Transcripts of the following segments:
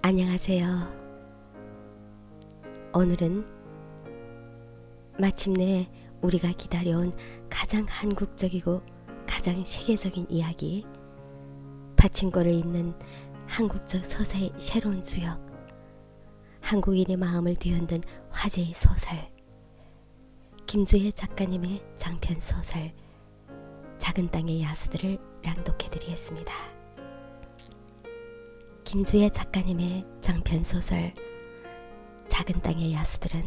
안녕하세요. 오늘은 마침내 우리가 기다려온 가장 한국적이고 가장 세계적인 이야기, 파친코를 잇는 한국적 서사의 새로운 주역, 한국인의 마음을 뒤흔든 화제의 소설, 김주혜 작가님의 장편 소설 작은 땅의 야수들을 낭독해드리겠습니다. 김주혜 작가님의 장편 소설 작은 땅의 야수들은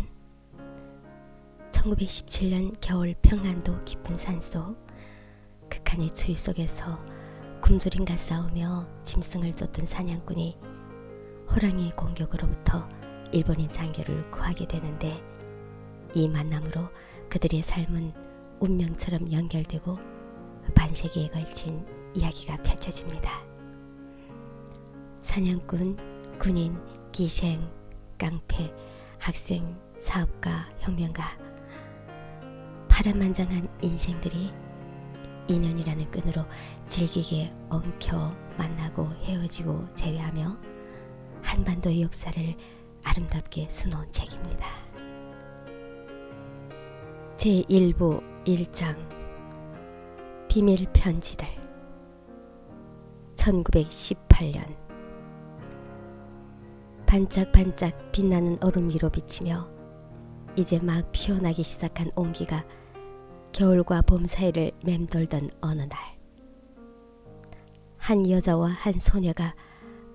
1917년 겨울 평안도 깊은 산속 극한의 추위 속에서 굶주림과 싸우며 짐승을 쫓던 사냥꾼이 호랑이의 공격으로부터 일본인 장교를 구하게 되는데, 이 만남으로 그들의 삶은 운명처럼 연결되고 반세기에 걸친 이야기가 펼쳐집니다. 사냥꾼, 군인, 기생, 깡패, 학생, 사업가, 혁명가, 파란만장한 인생들이 인연이라는 끈으로 질기게 엉켜 만나고 헤어지고 재회하며 한반도의 역사를 아름답게 수놓은 책입니다. 제1부 1장 비밀 편지들. 1918년 반짝반짝 빛나는 얼음 위로 비치며 이제 막 피어나기 시작한 온기가 겨울과 봄 사이를 맴돌던 어느 날, 한 여자와 한 소녀가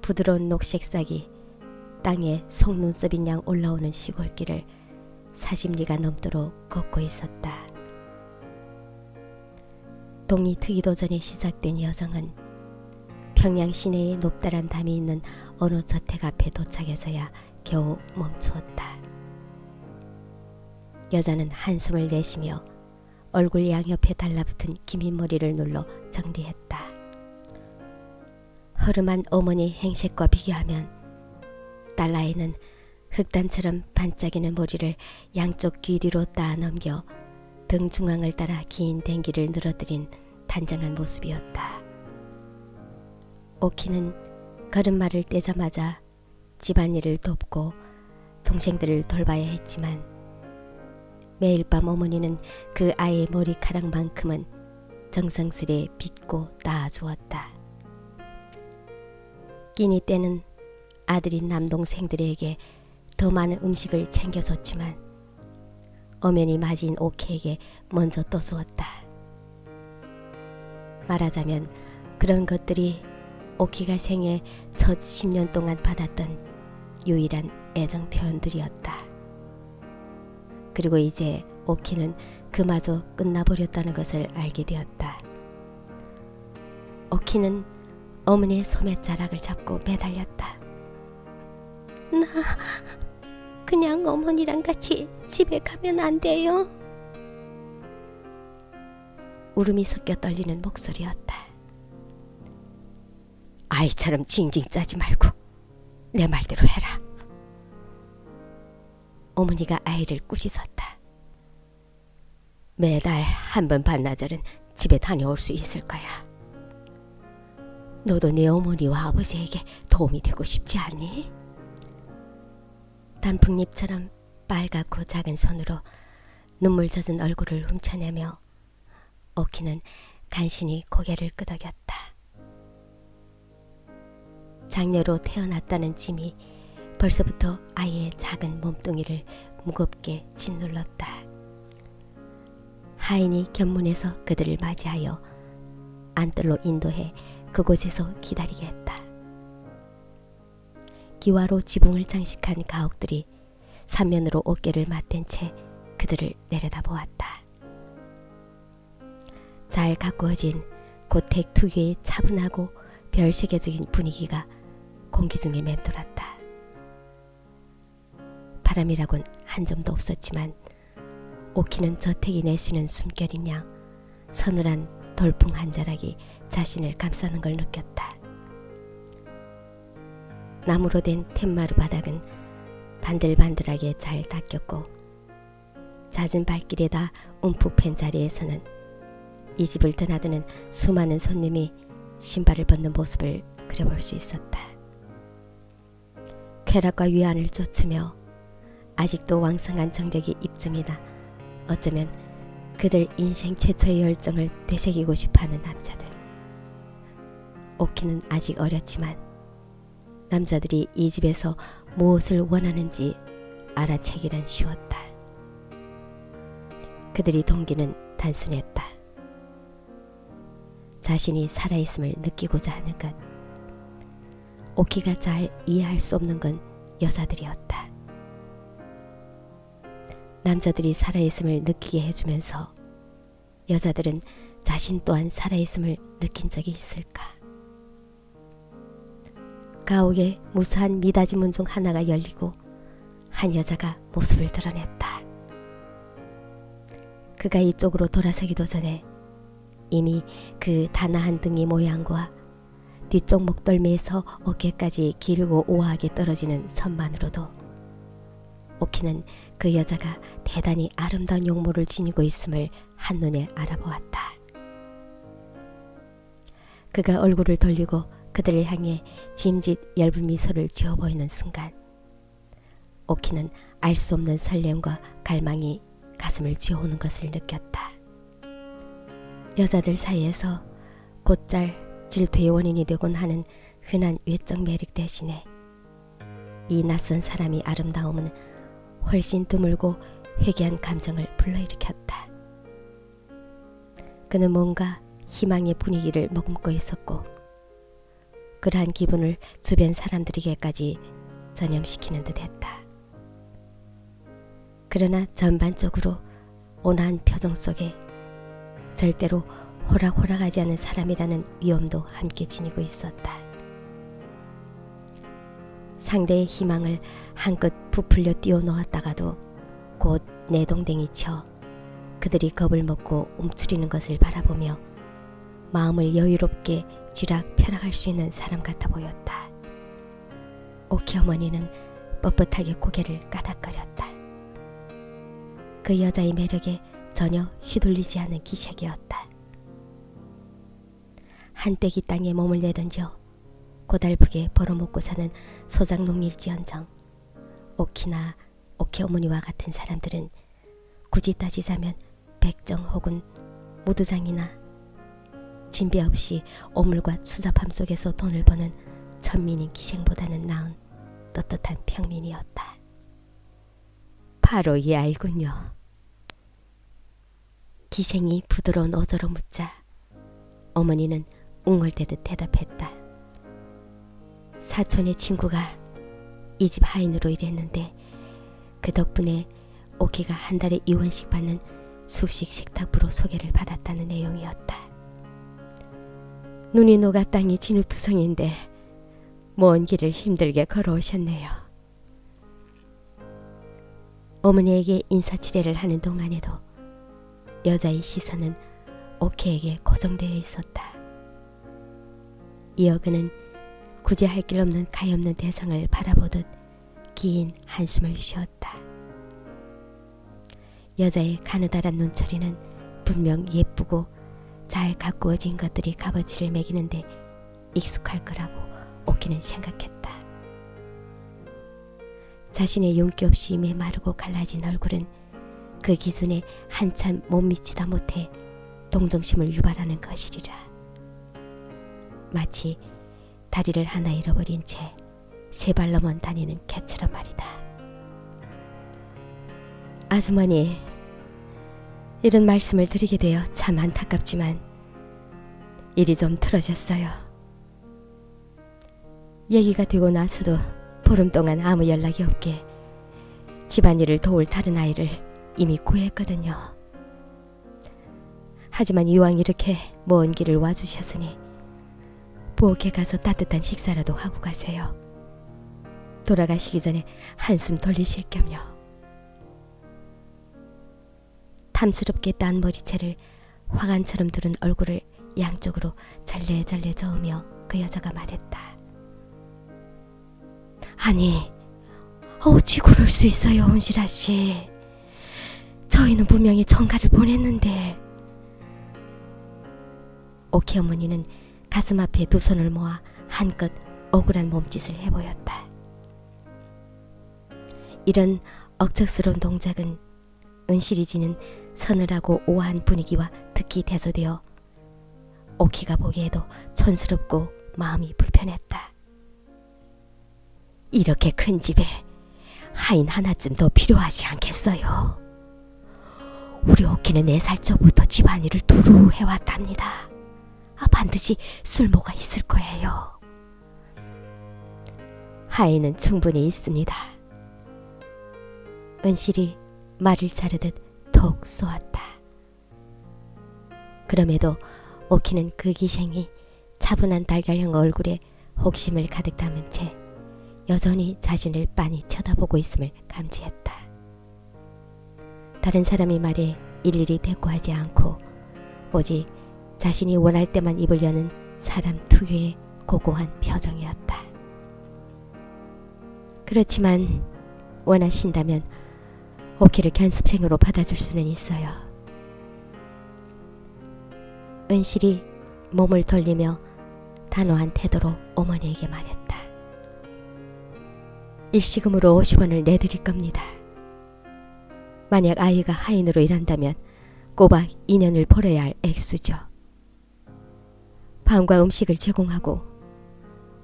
부드러운 녹색 싹이 땅에 속눈썹인 양 올라오는 시골길을 40리가 넘도록 걷고 있었다. 동이 트기도 전에 시작된 여정은 평양 시내의 높다란 담이 있는 어느 저택 앞에 도착해서야 겨우 멈추었다. 여자는 한숨을 내쉬며 얼굴 양옆에 달라붙은 긴 머리를 눌러 정리했다. 허름한 어머니 행색과 비교하면 딸아이는 흑단처럼 반짝이는 머리를 양쪽 귀 뒤로 따 넘겨 등 중앙을 따라 긴 댕기를 늘어뜨린 단정한 모습이었다. 오키는 걸음마를 떼자마자 집안일을 돕고 동생들을 돌봐야 했지만, 매일 밤 어머니는 그 아이의 머리카락만큼은 정성스레 빗고 닦아주었다. 끼니 때는 아들인 남동생들에게 더 많은 음식을 챙겨줬지만 엄연히 맞이인 오키에게 먼저 떠주었다. 말하자면 그런 것들이 오키가 생애 첫 10년 동안 받았던 유일한 애정 표현들이었다. 그리고 이제 오키는 그마저 끝나버렸다는 것을 알게 되었다. 오키는 어머니의 소매자락을 잡고 매달렸다. 나 그냥 어머니랑 같이 집에 가면 안 돼요? 울음이 섞여 떨리는 목소리였다. 아이처럼 징징 짜지 말고 내 말대로 해라. 어머니가 아이를 꾸짖었다. 매달 한 번 반나절은 집에 다녀올 수 있을 거야. 너도 내 어머니와 아버지에게 도움이 되고 싶지 않니? 단풍잎처럼 빨갛고 작은 손으로 눈물 젖은 얼굴을 훔쳐내며 오키는 간신히 고개를 끄덕였다. 장녀로 태어났다는 짐이 벌써부터 아이의 작은 몸뚱이를 무겁게 짓눌렀다. 하인이 견문에서 그들을 맞이하여 안뜰로 인도해 그곳에서 기다리게 했다. 기와로 지붕을 장식한 가옥들이 삼면으로 어깨를 맞댄 채 그들을 내려다보았다. 잘 가꾸어진 고택 특유의 차분하고 별세계적인 분위기가 공기 중에 맴돌았다. 바람이라곤 한 점도 없었지만 오키는 저택이 내쉬는 숨결인 양 서늘한 돌풍 한 자락이 자신을 감싸는 걸 느꼈다. 나무로 된 텐마루 바닥은 반들반들하게 잘 닦였고, 잦은 발길에다 움푹 팬 자리에서는 이 집을 드나드는 수많은 손님이 신발을 벗는 모습을 그려볼 수 있었다. 쾌락과 위안을 쫓으며 아직도 왕성한 정력이 입증이나 어쩌면 그들 인생 최초의 열정을 되새기고 싶어하는 남자들. 오키는 아직 어렸지만 남자들이 이 집에서 무엇을 원하는지 알아채기란 쉬웠다. 그들의 동기는 단순했다. 자신이 살아있음을 느끼고자 하는 것. 오키가 잘 이해할 수 없는 건 여자들이었다. 남자들이 살아있음을 느끼게 해주면서 여자들은 자신 또한 살아있음을 느낀 적이 있을까? 가옥의 무수한 미닫이 문 중 하나가 열리고 한 여자가 모습을 드러냈다. 그가 이쪽으로 돌아서기도 전에 이미 그 다나한 등이 모양과 뒤쪽 목덜미에서 어깨까지 길고 우아하게 떨어지는 선만으로도 오키는 그 여자가 대단히 아름다운 용모를 지니고 있음을 한눈에 알아보았다. 그가 얼굴을 돌리고 그들을 향해 짐짓 엷은 미소를 지어 보이는 순간 오키는 알 수 없는 설렘과 갈망이 가슴을 지어오는 것을 느꼈다. 여자들 사이에서 곧잘 질투의 원인이 되곤 하는 흔한 외적 매력 대신에 이 낯선 사람의 아름다움은 훨씬 드물고 회개한 감정을 불러일으켰다. 그는 뭔가 희망의 분위기를 머금고 있었고 그러한 기분을 주변 사람들에게까지 전염시키는 듯했다. 그러나 전반적으로 온화한 표정 속에 절대로 호락호락하지 않은 사람이라는 위험도 함께 지니고 있었다. 상대의 희망을 한껏 부풀려 띄워놓았다가도 곧 내동댕이 쳐 그들이 겁을 먹고 움츠리는 것을 바라보며 마음을 여유롭게 쥐락펴락할 수 있는 사람 같아 보였다. 오키 어머니는 뻣뻣하게 고개를 까닥거렸다. 그 여자의 매력에 전혀 휘둘리지 않은 기색이었다. 한때기 땅에 몸을 내던져 고달프게 벌어먹고 사는 소작농일지언정 오키나 오키 어머니와 같은 사람들은 굳이 따지자면 백정 혹은 무두장이나 진배 없이 오물과 추잡함 속에서 돈을 버는 천민인 기생보다는 나은 떳떳한 평민이었다. 바로 이 아이군요. 기생이 부드러운 어조로 묻자 어머니는 웅얼대듯 대답했다. 사촌의 친구가 이 집 하인으로 일했는데 그 덕분에 오키가 한 달에 이원씩 받는 숙식 식탁부로 소개를 받았다는 내용이었다. 눈이 녹아 땅이 진흙투성인데 먼 길을 힘들게 걸어오셨네요. 어머니에게 인사치레를 하는 동안에도 여자의 시선은 오키에게 고정되어 있었다. 이어 그는 굳이 할 길 없는 가엾는 대상을 바라보듯 긴 한숨을 쉬었다. 여자의 가느다란 눈초리는 분명 예쁘고 잘 가꾸어진 것들이 값어치를 매기는데 익숙할 거라고 오키는 생각했다. 자신의 윤기 없이 메마르고 갈라진 얼굴은 그 기준에 한참 못 미치다 못해 동정심을 유발하는 것이리라. 마치 다리를 하나 잃어버린 채 세 발로만 다니는 개처럼 말이다. 아주머니, 이런 말씀을 드리게 되어 참 안타깝지만 일이 좀 틀어졌어요. 얘기가 되고 나서도 보름 동안 아무 연락이 없게 집안일을 도울 다른 아이를 이미 구했거든요. 하지만 이왕 이렇게 먼 길을 와주셨으니 부엌에 가서 따뜻한 식사라도 하고 가세요. 돌아가시기 전에 한숨 돌리실 겸요. 탐스럽게 딴 머리채를 화관처럼 두른 얼굴을 양쪽으로 절레절레 저으며 그 여자가 말했다. 아니, 어찌 그럴 수 있어요, 온실아 씨. 저희는 분명히 전가를 보냈는데. 오키 어머니는 가슴 앞에 두 손을 모아 한껏 억울한 몸짓을 해보였다. 이런 억척스러운 동작은 은실이 지는 서늘하고 오한 분위기와 특히 대소되어 오키가 보기에도 촌스럽고 마음이 불편했다. 이렇게 큰 집에 하인 하나쯤 더 필요하지 않겠어요? 우리 오키는 4살 적부터 집안일을 두루 해왔답니다. 반드시 쓸모가 있을 거예요. 하인은 충분히 있습니다. 은실이 말을 자르듯 톡 쏘았다. 그럼에도 오키는 그 기생이 차분한 달걀형 얼굴에 혹심을 가득 담은 채 여전히 자신을 빤히 쳐다보고 있음을 감지했다. 다른 사람이 말에 일일이 대꾸하지 않고 오직 자신이 원할 때만 입으려는 사람 특유의 고고한 표정이었다. 그렇지만 원하신다면 오키를 견습생으로 받아줄 수는 있어요. 은실이 몸을 돌리며 단호한 태도로 어머니에게 말했다. 일시금으로 50원을 내드릴 겁니다. 만약 아이가 하인으로 일한다면 꼬박 2년을 벌어야 할 액수죠. 방과 음식을 제공하고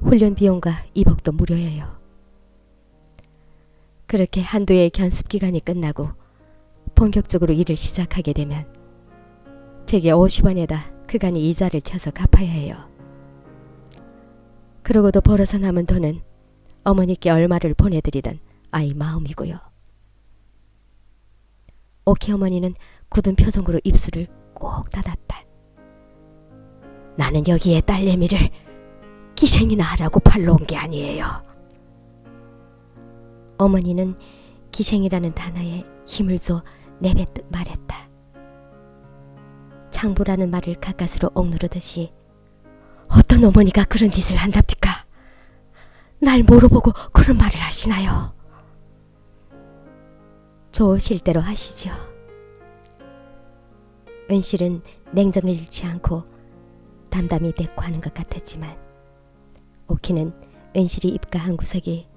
훈련 비용과 입학도 무료예요. 그렇게 한두 해의 견습 기간이 끝나고 본격적으로 일을 시작하게 되면 제게 50원에다 그간의 이자를 쳐서 갚아야 해요. 그러고도 벌어서 남은 돈은 어머니께 얼마를 보내드리던 아이 마음이고요. 오키 어머니는 굳은 표정으로 입술을 꼭 닫았다. 나는 여기에 딸내미를 기생이나 하라고 팔러온 게 아니에요. 어머니는 기생이라는 단어에 힘을 줘 내뱉듯 말했다. 창부라는 말을 가까스로 억누르듯이 어떤 어머니가 그런 짓을 한답니까? 날 물어보고 그런 말을 하시나요? 좋으실 대로 하시죠. 은실은 냉정을 잃지 않고 담담히 대꾸하는 것 같았지만 오키는 은실이 입가 한 구석이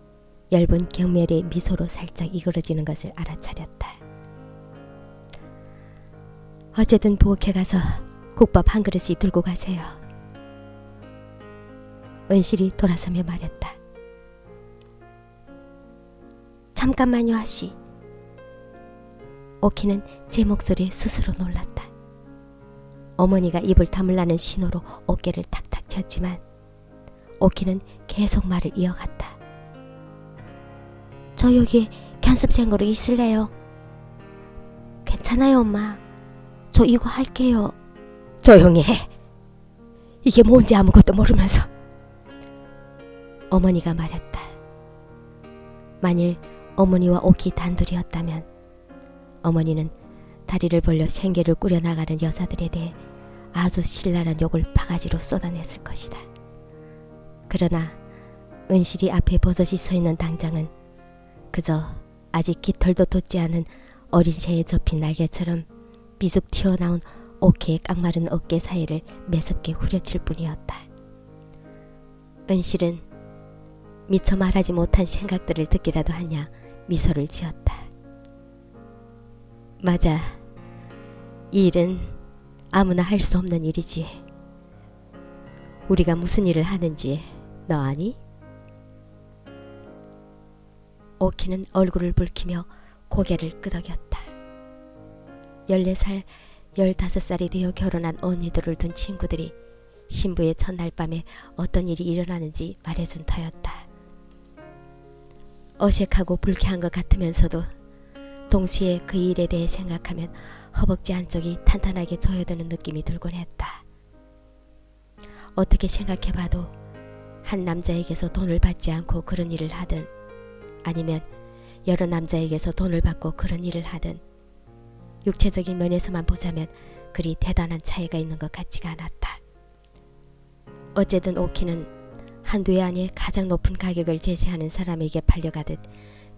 엷은 경멸의 미소로 살짝 이그러지는 것을 알아차렸다. 어쨌든 부엌에 가서 국밥 한 그릇이 들고 가세요. 은실이 돌아서며 말했다. 잠깐만요, 아씨. 오키는 제 목소리에 스스로 놀랐다. 어머니가 입을 다물라는 신호로 어깨를 탁탁 쳤지만 오키는 계속 말을 이어갔다. 저 여기 견습생으로 있을래요. 괜찮아요, 엄마. 저 이거 할게요. 조용히 해. 이게 뭔지 아무것도 모르면서. 어머니가 말했다. 만일 어머니와 오키 단둘이었다면 어머니는 다리를 벌려 생계를 꾸려나가는 여자들에 대해 아주 신랄한 욕을 바가지로 쏟아냈을 것이다. 그러나 은실이 앞에 버젓이 서 있는 당장은 그저 아직 깃털도 돋지 않은 어린 새에 접힌 날개처럼 비죽 튀어나온 오키의 깡마른 어깨 사이를 매섭게 후려칠 뿐이었다. 은실은 미처 말하지 못한 생각들을 듣기라도 하냐 미소를 지었다. 맞아. 이 일은 아무나 할 수 없는 일이지. 우리가 무슨 일을 하는지 너 아니? 오키는 얼굴을 붉히며 고개를 끄덕였다. 14살, 15살이 되어 결혼한 언니들을 둔 친구들이 신부의 첫날 밤에 어떤 일이 일어나는지 말해준 터였다. 어색하고 불쾌한 것 같으면서도 동시에 그 일에 대해 생각하면 허벅지 한쪽이 탄탄하게 조여드는 느낌이 들곤 했다. 어떻게 생각해봐도 한 남자에게서 돈을 받지 않고 그런 일을 하든 아니면 여러 남자에게서 돈을 받고 그런 일을 하든 육체적인 면에서만 보자면 그리 대단한 차이가 있는 것 같지가 않았다. 어쨌든 오키는 한두 해 안에 가장 높은 가격을 제시하는 사람에게 팔려가듯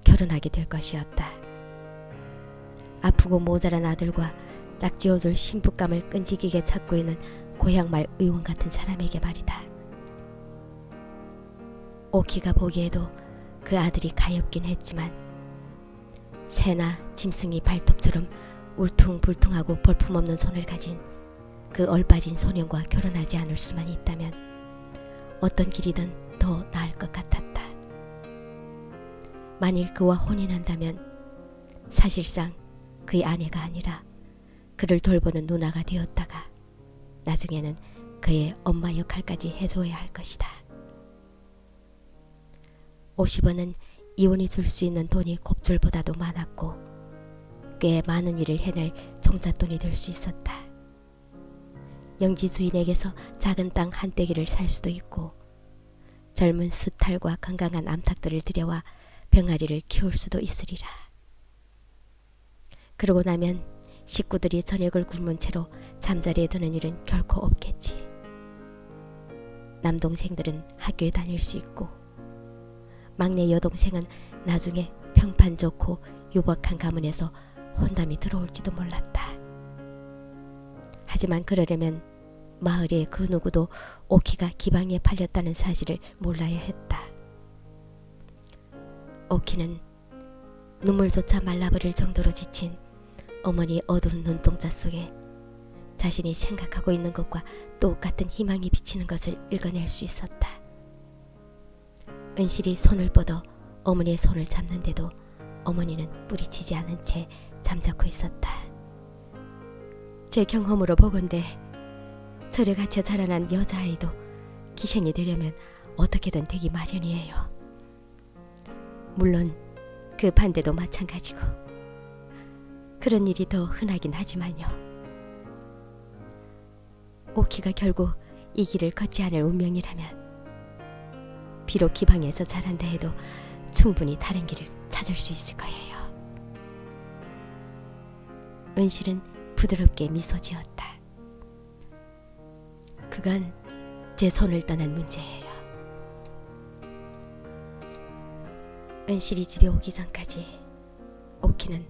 결혼하게 될 것이었다. 아프고 모자란 아들과 짝지어줄 신부감을 끈질기게 찾고 있는 고향말 의원 같은 사람에게 말이다. 오키가 보기에도 그 아들이 가엾긴 했지만 새나 짐승이 발톱처럼 울퉁불퉁하고 볼품없는 손을 가진 그 얼빠진 소년과 결혼하지 않을 수만 있다면 어떤 길이든 더 나을 것 같았다. 만일 그와 혼인한다면 사실상 그의 아내가 아니라 그를 돌보는 누나가 되었다가 나중에는 그의 엄마 역할까지 해줘야 할 것이다. 50원은 이혼이 줄 수 있는 돈이 곱절보다도 많았고 꽤 많은 일을 해낼 종잣돈이 될 수 있었다. 영지 주인에게서 작은 땅 한 떼기를 살 수도 있고 젊은 수탈과 건강한 암탉들을 들여와 병아리를 키울 수도 있으리라. 그러고 나면 식구들이 저녁을 굶은 채로 잠자리에 드는 일은 결코 없겠지. 남동생들은 학교에 다닐 수 있고 막내 여동생은 나중에 평판 좋고 유복한 가문에서 혼담이 들어올지도 몰랐다. 하지만 그러려면 마을의 그 누구도 오키가 기방에 팔렸다는 사실을 몰라야 했다. 오키는 눈물조차 말라버릴 정도로 지친 어머니의 어두운 눈동자 속에 자신이 생각하고 있는 것과 똑같은 희망이 비치는 것을 읽어낼 수 있었다. 은실이 손을 뻗어 어머니의 손을 잡는데도 어머니는 뿌리치지 않은 채 잠자코 있었다. 제 경험으로 보건대 저를 갇혀 자라난 여자아이도 기생이 되려면 어떻게든 되기 마련이에요. 물론 그 반대도 마찬가지고 그런 일이 더 흔하긴 하지만요. 오키가 결국 이 길을 걷지 않을 운명이라면 비록 기방에서 자란다 해도 충분히 다른 길을 찾을 수 있을 거예요. 은실은 부드럽게 미소 지었다. 그건 제 손을 떠난 문제예요. 은실이 집에 오기 전까지 오키는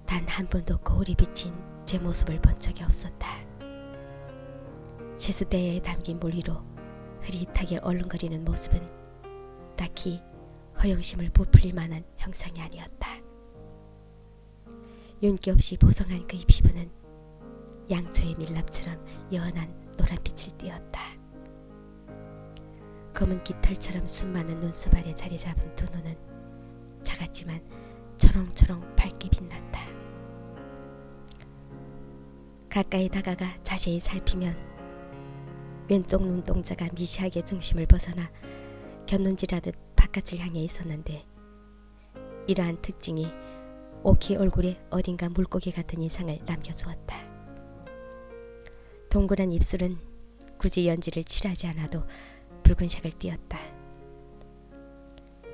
단 한 번도 거울에 비친 제 모습을 본 적이 없었다. 세숫대에 담긴 물 위로 흐릿하게 얼렁거리는 모습은 딱히 허영심을 부풀릴 만한 형상이 아니었다. 윤기 없이 보송한 그의 피부는 양초의 밀랍처럼 연한 노란빛을 띠었다. 검은 깃털처럼 수많은 눈썹 아래 자리 잡은 두 눈은 작았지만 초롱초롱 밝게 빛났다. 가까이 다가가 자세히 살피면 왼쪽 눈동자가 미시하게 중심을 벗어나 곁눈질하듯 바깥을 향해 있었는데 이러한 특징이 오키 얼굴에 어딘가 물고기 같은 인상을 남겨주었다. 동그란 입술은 굳이 연지를 칠하지 않아도 붉은색을 띠었다.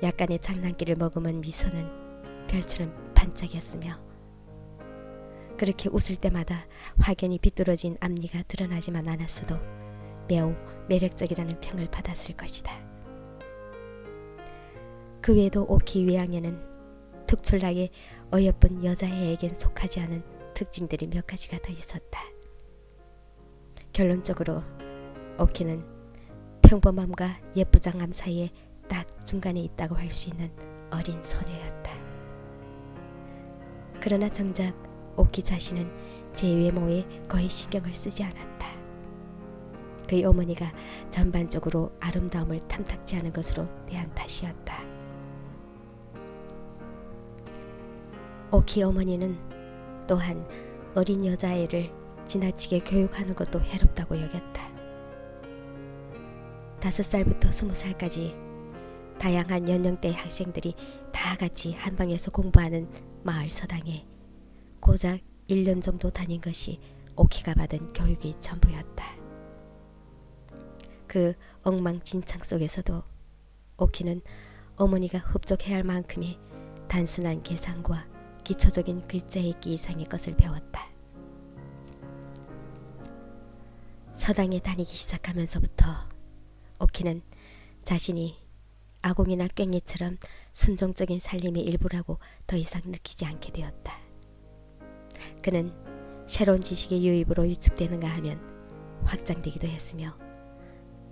약간의 장난기를 머금은 미소는 별처럼 반짝였으며 그렇게 웃을 때마다 확연히 비뚤어진 앞니가 드러나지만 않았어도 매우 매력적이라는 평을 받았을 것이다. 그 외에도 오키 외양에는 특출나게 어여쁜 여자애에겐 속하지 않은 특징들이 몇 가지가 더 있었다. 결론적으로 오키는 평범함과 예쁘장함 사이에 딱 중간에 있다고 할 수 있는 어린 소녀였다. 그러나 정작 오키 자신은 제 외모에 거의 신경을 쓰지 않았다. 그의 어머니가 전반적으로 아름다움을 탐탁지 않은 것으로 대한 탓이었다. 오키 어머니는 또한 어린 여자아이를 지나치게 교육하는 것도 해롭다고 여겼다. 5살부터 20살까지 다양한 연령대의 학생들이 다 같이 한방에서 공부하는 마을 서당에 고작 1년 정도 다닌 것이 오키가 받은 교육이 전부였다. 그 엉망진창 속에서도 오키는 어머니가 흡족해야 할 만큼의 단순한 계산과 기초적인 글자 읽기 이상의 것을 배웠다. 서당에 다니기 시작하면서부터 오키는 자신이 아공이나 꽹이처럼 순종적인 살림의 일부라고 더 이상 느끼지 않게 되었다. 그는 새로운 지식의 유입으로 위축되는가 하면 확장되기도 했으며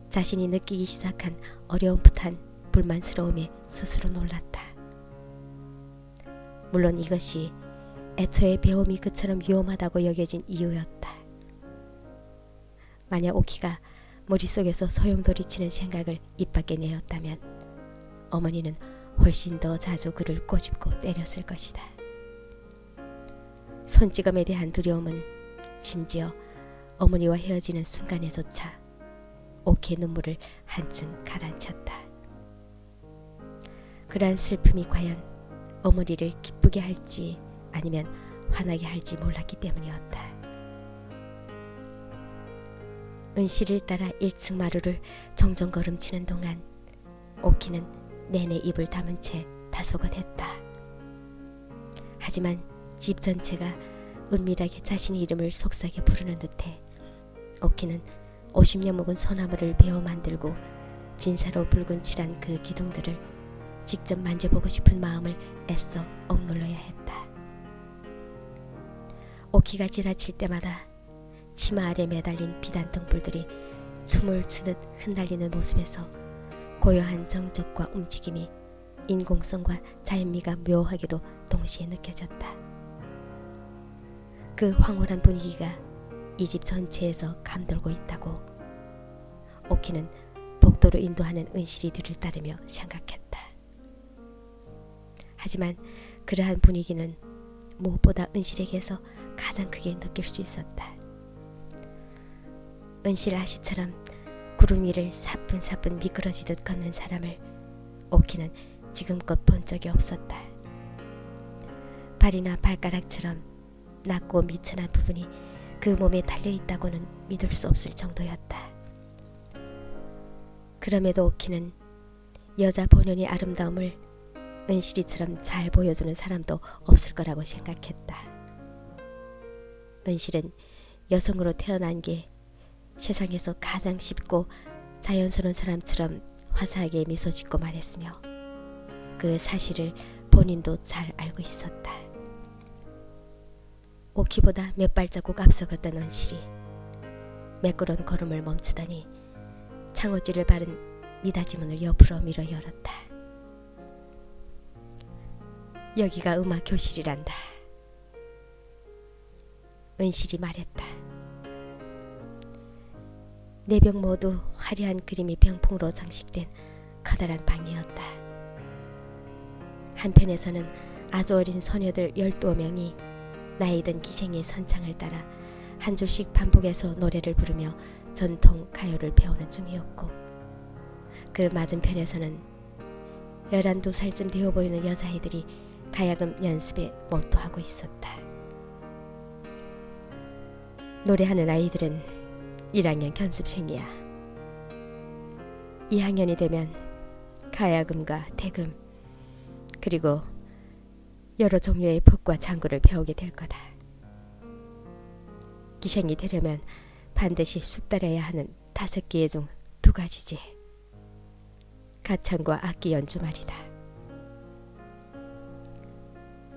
자신이 느끼기 시작한 어려움부터한 불만스러움에 스스로 놀랐다. 물론 이것이 애초에 배움이 그처럼 위험하다고 여겨진 이유였다. 만약 오키가 머릿속에서 소용돌이치는 생각을 입 밖에 내었다면 어머니는 훨씬 더 자주 그를 꼬집고 때렸을 것이다. 손찌검에 대한 두려움은 심지어 어머니와 헤어지는 순간에조차 오키의 눈물을 한층 가라앉혔다. 그러한 슬픔이 과연 어머니를 기쁘게 할지 아니면 화나게 할지 몰랐기 때문이었다. 은실을 따라 1층 마루를 종종 걸음치는 동안 오키는 내내 입을 다문 채 다소곳했다. 하지만 집 전체가 은밀하게 자신의 이름을 속삭여 부르는 듯해 오키는 50년 묵은 소나무를 베어 만들고 진사로 붉은 칠한 그 기둥들을 직접 만져보고 싶은 마음을 애써 억눌러야 했다. 오키가 지나칠 때마다 치마 아래 매달린 비단 등불들이 춤을 추듯 흩날리는 모습에서 고요한 정적과 움직임이 인공성과 자연미가 묘하게도 동시에 느껴졌다. 그 황홀한 분위기가 이 집 전체에서 감돌고 있다고 오키는 복도로 인도하는 은실이 뒤를 따르며 생각했다. 하지만 그러한 분위기는 무엇보다 은실에게서 가장 크게 느낄 수 있었다. 은실 아씨처럼 구름 위를 사뿐사뿐 미끄러지듯 걷는 사람을 오키는 지금껏 본 적이 없었다. 발이나 발가락처럼 낮고 미천한 부분이 그 몸에 달려있다고는 믿을 수 없을 정도였다. 그럼에도 오키는 여자 본연의 아름다움을 은실이처럼 잘 보여주는 사람도 없을 거라고 생각했다. 은실은 여성으로 태어난 게 세상에서 가장 쉽고 자연스러운 사람처럼 화사하게 미소 짓고 말했으며 그 사실을 본인도 잘 알고 있었다. 오키보다 몇 발자국 앞서갔던 은실이 매끄러운 걸음을 멈추더니 창호지를 바른 미닫이 문을 옆으로 밀어 열었다. 여기가 음악 교실이란다. 은실이 말했다. 네 벽 모두 화려한 그림이 병풍으로 장식된 커다란 방이었다. 한편에서는 아주 어린 소녀들 12명이 나이 든 기생의 선창을 따라 한 줄씩 반복해서 노래를 부르며 전통 가요를 배우는 중이었고 그 맞은편에서는 12살쯤 되어 보이는 여자아이들이 가야금 연습에 몰두하고 있었다. 노래하는 아이들은 1학년 견습생이야. 2학년이 되면 가야금과 대금 그리고 여러 종류의 북과 장구를 배우게 될 거다. 기생이 되려면 반드시 숙달해야 하는 5개의 중 2가지지. 가창과 악기 연주 말이다.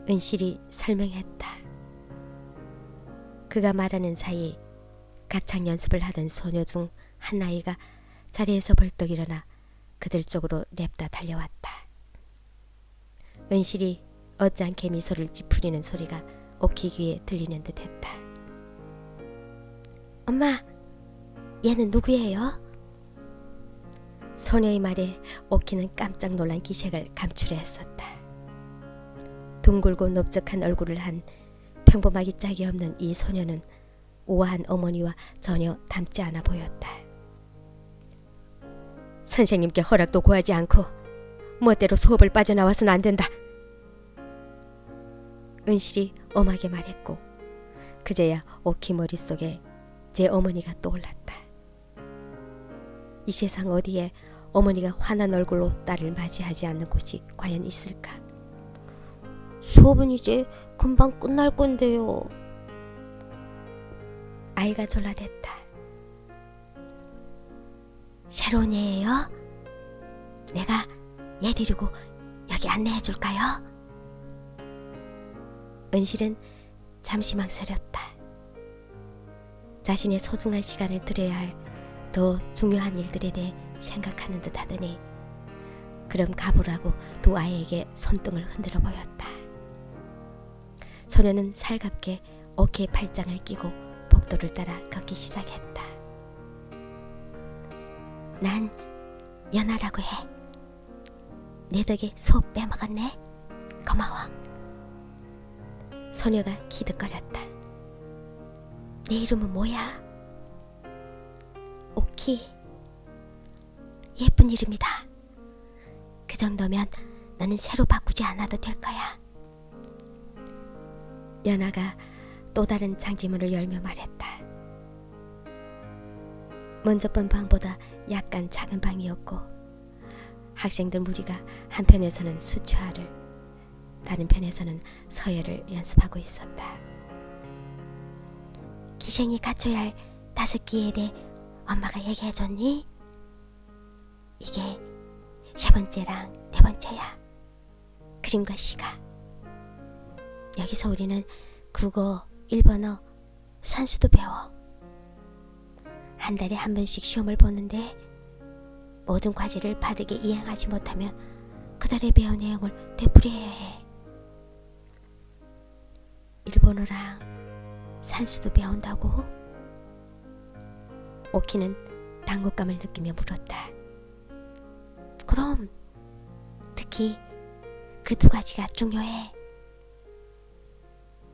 은실이 설명했다. 그가 말하는 사이 가창 연습을 하던 소녀 중 한 아이가 자리에서 벌떡 일어나 그들 쪽으로 냅다 달려왔다. 은실이 어찌않게 미소를 찌푸리는 소리가 오키 귀에 들리는 듯 했다. 엄마, 얘는 누구예요? 소녀의 말에 오키는 깜짝 놀란 기색을 감추려 했었다. 둥글고 넓적한 얼굴을 한 평범하기 짝이 없는 이 소녀는 우아한 어머니와 전혀 닮지 않아 보였다. 선생님께 허락도 구하지 않고 멋대로 수업을 빠져나와서는 안 된다. 은실이 엄하게 말했고 그제야 오키 머릿속에 제 어머니가 떠올랐다. 이 세상 어디에 어머니가 환한 얼굴로 딸을 맞이하지 않는 곳이 과연 있을까? 수업은 이제 금방 끝날 건데요. 아이가 졸라댔다. 새로운 애예요? 내가 얘 데리고 여기 안내해 줄까요? 은실은 잠시 망설였다. 자신의 소중한 시간을 들여야 할 더 중요한 일들에 대해 생각하는 듯 하더니 그럼 가보라고 두 아이에게 손등을 흔들어 보였다. 소녀는 살갑게 오키의 팔짱을 끼고 복도를 따라 걷기 시작했다. 난 연아라고 해. 내 덕에 수업 빼먹었네. 고마워. 소녀가 기득거렸다. 내 이름은 뭐야? 오키. 예쁜 이름이다. 그 정도면 너는 새로 바꾸지 않아도 될 거야. 연아가 또 다른 장지문을 열며 말했다. 먼저 본 방보다 약간 작은 방이었고 학생들 무리가 한편에서는 수초화를 다른 편에서는 서예를 연습하고 있었다. 기생이 갖춰야 할 5기에 대해 엄마가 얘기해줬니? 이게 3번째랑 4번째야. 그림과 시가. 여기서 우리는 국어, 일본어, 산수도 배워. 한 달에 한 번씩 시험을 보는데 모든 과제를 바르게 이행하지 못하면 그 달에 배운 내용을 되풀이해야 해. 일본어랑 산수도 배운다고? 오키는 당혹감을 느끼며 물었다. 그럼 특히 그 2가지가 중요해.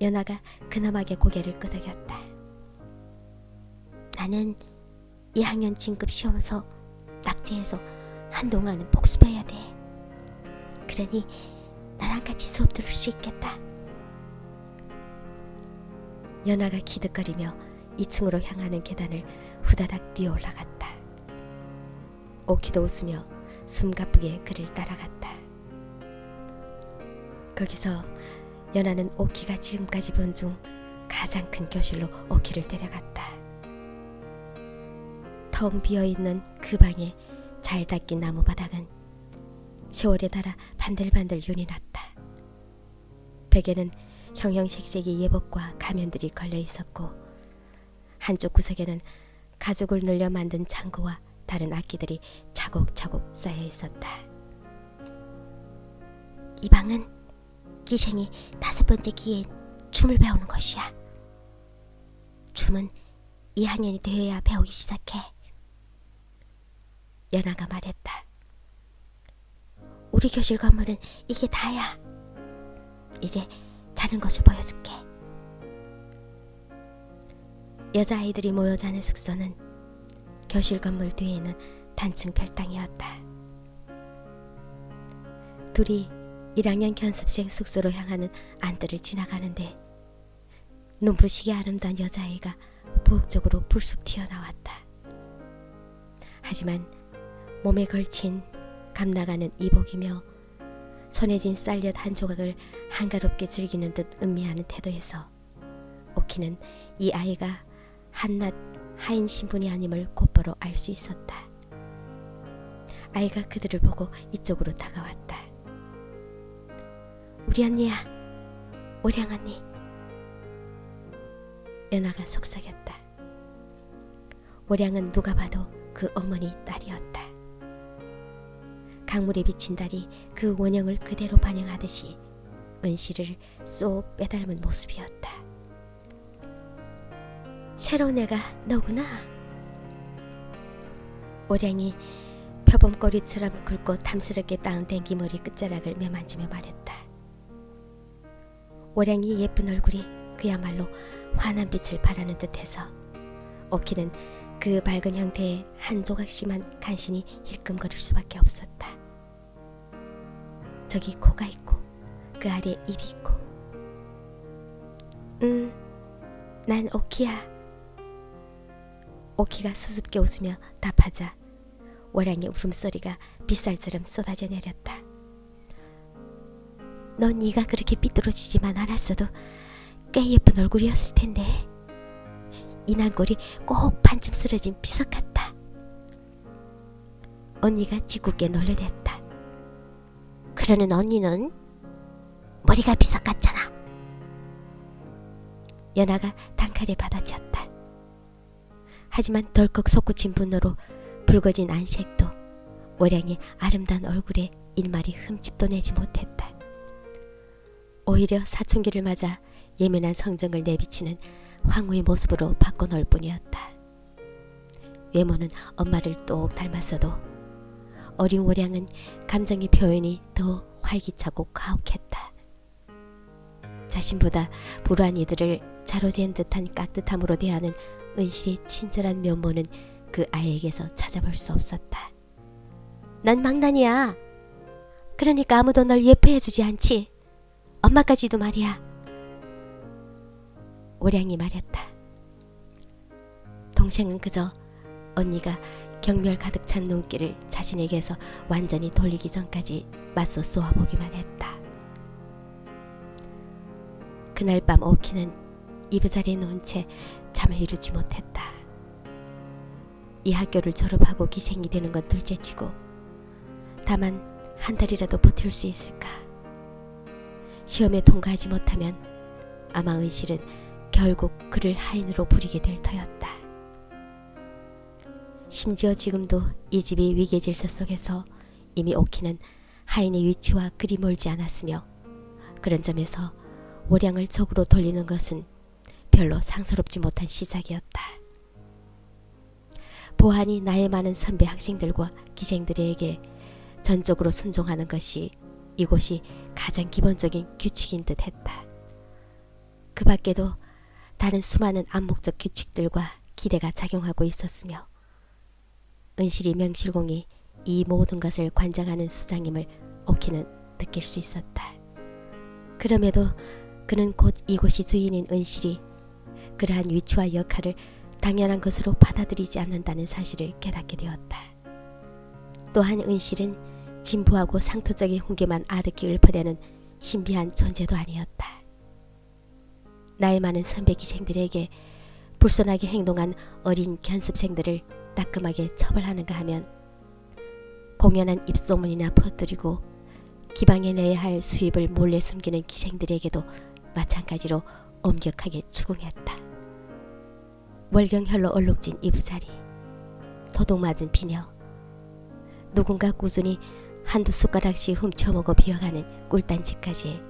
연아가 근엄하게 고개를 끄덕였다. 나는 2학년 진급 시험에서 낙제해서 한동안은 복습해야 돼. 그러니 나랑 같이 수업 들을 수 있겠다. 연아가 기득거리며 2층으로 향하는 계단을 후다닥 뛰어 올라갔다. 오키도 웃으며 숨가쁘게 그를 따라갔다. 거기서 연아는 오키가 지금까지 본 중 가장 큰 교실로 오키를 데려갔다. 텅 비어있는 그 방에 잘 닦인 나무 바닥은 세월에 닳아 반들반들 윤이 났다. 벽에는 형형색색의 예복과 가면들이 걸려 있었고 한쪽 구석에는 가죽을 늘려 만든 장구와 다른 악기들이 차곡차곡 쌓여 있었다. 이 방은 기생이 5번째 기회엔 춤을 배우는 것이야. 춤은 2학년이 되어야 배우기 시작해. 연아가 말했다. 우리 교실 건물은 이게 다야. 이제 자는 것을 보여줄게. 여자아이들이 모여 자는 숙소는 교실 건물 뒤에 있는 단층 별당이었다. 둘이 1학년 견습생 숙소로 향하는 안뜰을 지나가는데 눈부시게 아름다운 여자아이가 부엌쪽으로 불쑥 튀어나왔다. 하지만 몸에 걸친 감나가는 이복이며 손에 쥔 쌀엿 한 조각을 한가롭게 즐기는 듯 음미하는 태도에서 오키는 이 아이가 한낱 하인 신분이 아님을 곧바로 알 수 있었다. 아이가 그들을 보고 이쪽으로 다가왔다. 우리 언니야, 오량 언니. 연아가 속삭였다. 오량은 누가 봐도 그 어머니 딸이었다. 강물에 비친 달이 그 원형을 그대로 반영하듯이 은실을 쏙 빼닮은 모습이었다. 새로운 애가 너구나. 오량이 표범꼬리처럼 굵고 탐스럽게 따은 댕기머리 끝자락을 매만지며 말했다. 오량이 예쁜 얼굴이 그야말로 환한 빛을 발하는 듯해서 오키는 그 밝은 형태에 한 조각씩만 간신히 힐끔거릴 수밖에 없었다. 저기 코가 있고 그 아래 입이 있고. 난 오키야. 오키가 수줍게 웃으며 답하자 오량의 울음소리가 빗살처럼 쏟아져 내렸다. 넌 네가 그렇게 삐뚤어지지만 않았어도 꽤 예쁜 얼굴이었을 텐데. 이 난골이 꼭 반쯤 쓰러진 비석 같다. 언니가 짓궂게 놀려댔다. 그러는 언니는 머리가 비석 같잖아. 연아가 단칼에 받아쳤다. 하지만 덜컥 솟구친 분노로 붉어진 안색도 오량의 아름다운 얼굴에 일말이 흠집도 내지 못했다. 오히려 사춘기를 맞아 예민한 성정을 내비치는 황후의 모습으로 바꿔놓을 뿐이었다. 외모는 엄마를 똑 닮았어도 어린 오량은 감정의 표현이 더 활기차고 가혹했다. 자신보다 불우한 이들을 자로잰 듯한 깍듯함으로 대하는 은실의 친절한 면모는 그 아이에게서 찾아볼 수 없었다. 넌 망난이야. 그러니까 아무도 널 예뻐해주지 않지. 엄마까지도 말이야. 오량이 말했다. 동생은 그저 언니가 경멸 가득 찬 눈길을 자신에게서 완전히 돌리기 전까지 맞서 쏘아보기만 했다. 그날 밤 오키는 이부자리에 누운 채 잠을 이루지 못했다. 이 학교를 졸업하고 기생이 되는 건 둘째치고 다만 한 달이라도 버틸 수 있을까? 시험에 통과하지 못하면 아마 은실은 결국 그를 하인으로 부리게 될 터였다. 심지어 지금도 이 집이 위계 질서 속에서 이미 오키는 하인의 위치와 그리 멀지 않았으며 그런 점에서 오량을 적으로 돌리는 것은 별로 상스럽지 못한 시작이었다. 보안이 나이 많은 선배 학생들과 기생들에게 전적으로 순종하는 것이 이곳이 가장 기본적인 규칙인 듯 했다. 그 밖에도 다른 수많은 암묵적 규칙들과 기대가 작용하고 있었으며 은실이 명실공히 이 모든 것을 관장하는 수장임을 오키는 느낄 수 있었다. 그럼에도 그는 곧 이곳이 주인인 은실이 그러한 위치와 역할을 당연한 것으로 받아들이지 않는다는 사실을 깨닫게 되었다. 또한 은실은 진부하고 상투적인 훈계만 아득히 읊어대는 신비한 존재도 아니었다. 나이 많은 선배 기생들에게 불손하게 행동한 어린 견습생들을 따끔하게 처벌하는가 하면 공연한 입소문이나 퍼뜨리고 기방에 내야 할 수입을 몰래 숨기는 기생들에게도 마찬가지로 엄격하게 추궁했다. 월경혈로 얼룩진 이부자리, 도둑맞은 비녀, 누군가 꾸준히 한두 숟가락씩 훔쳐먹어 비어가는 꿀단지까지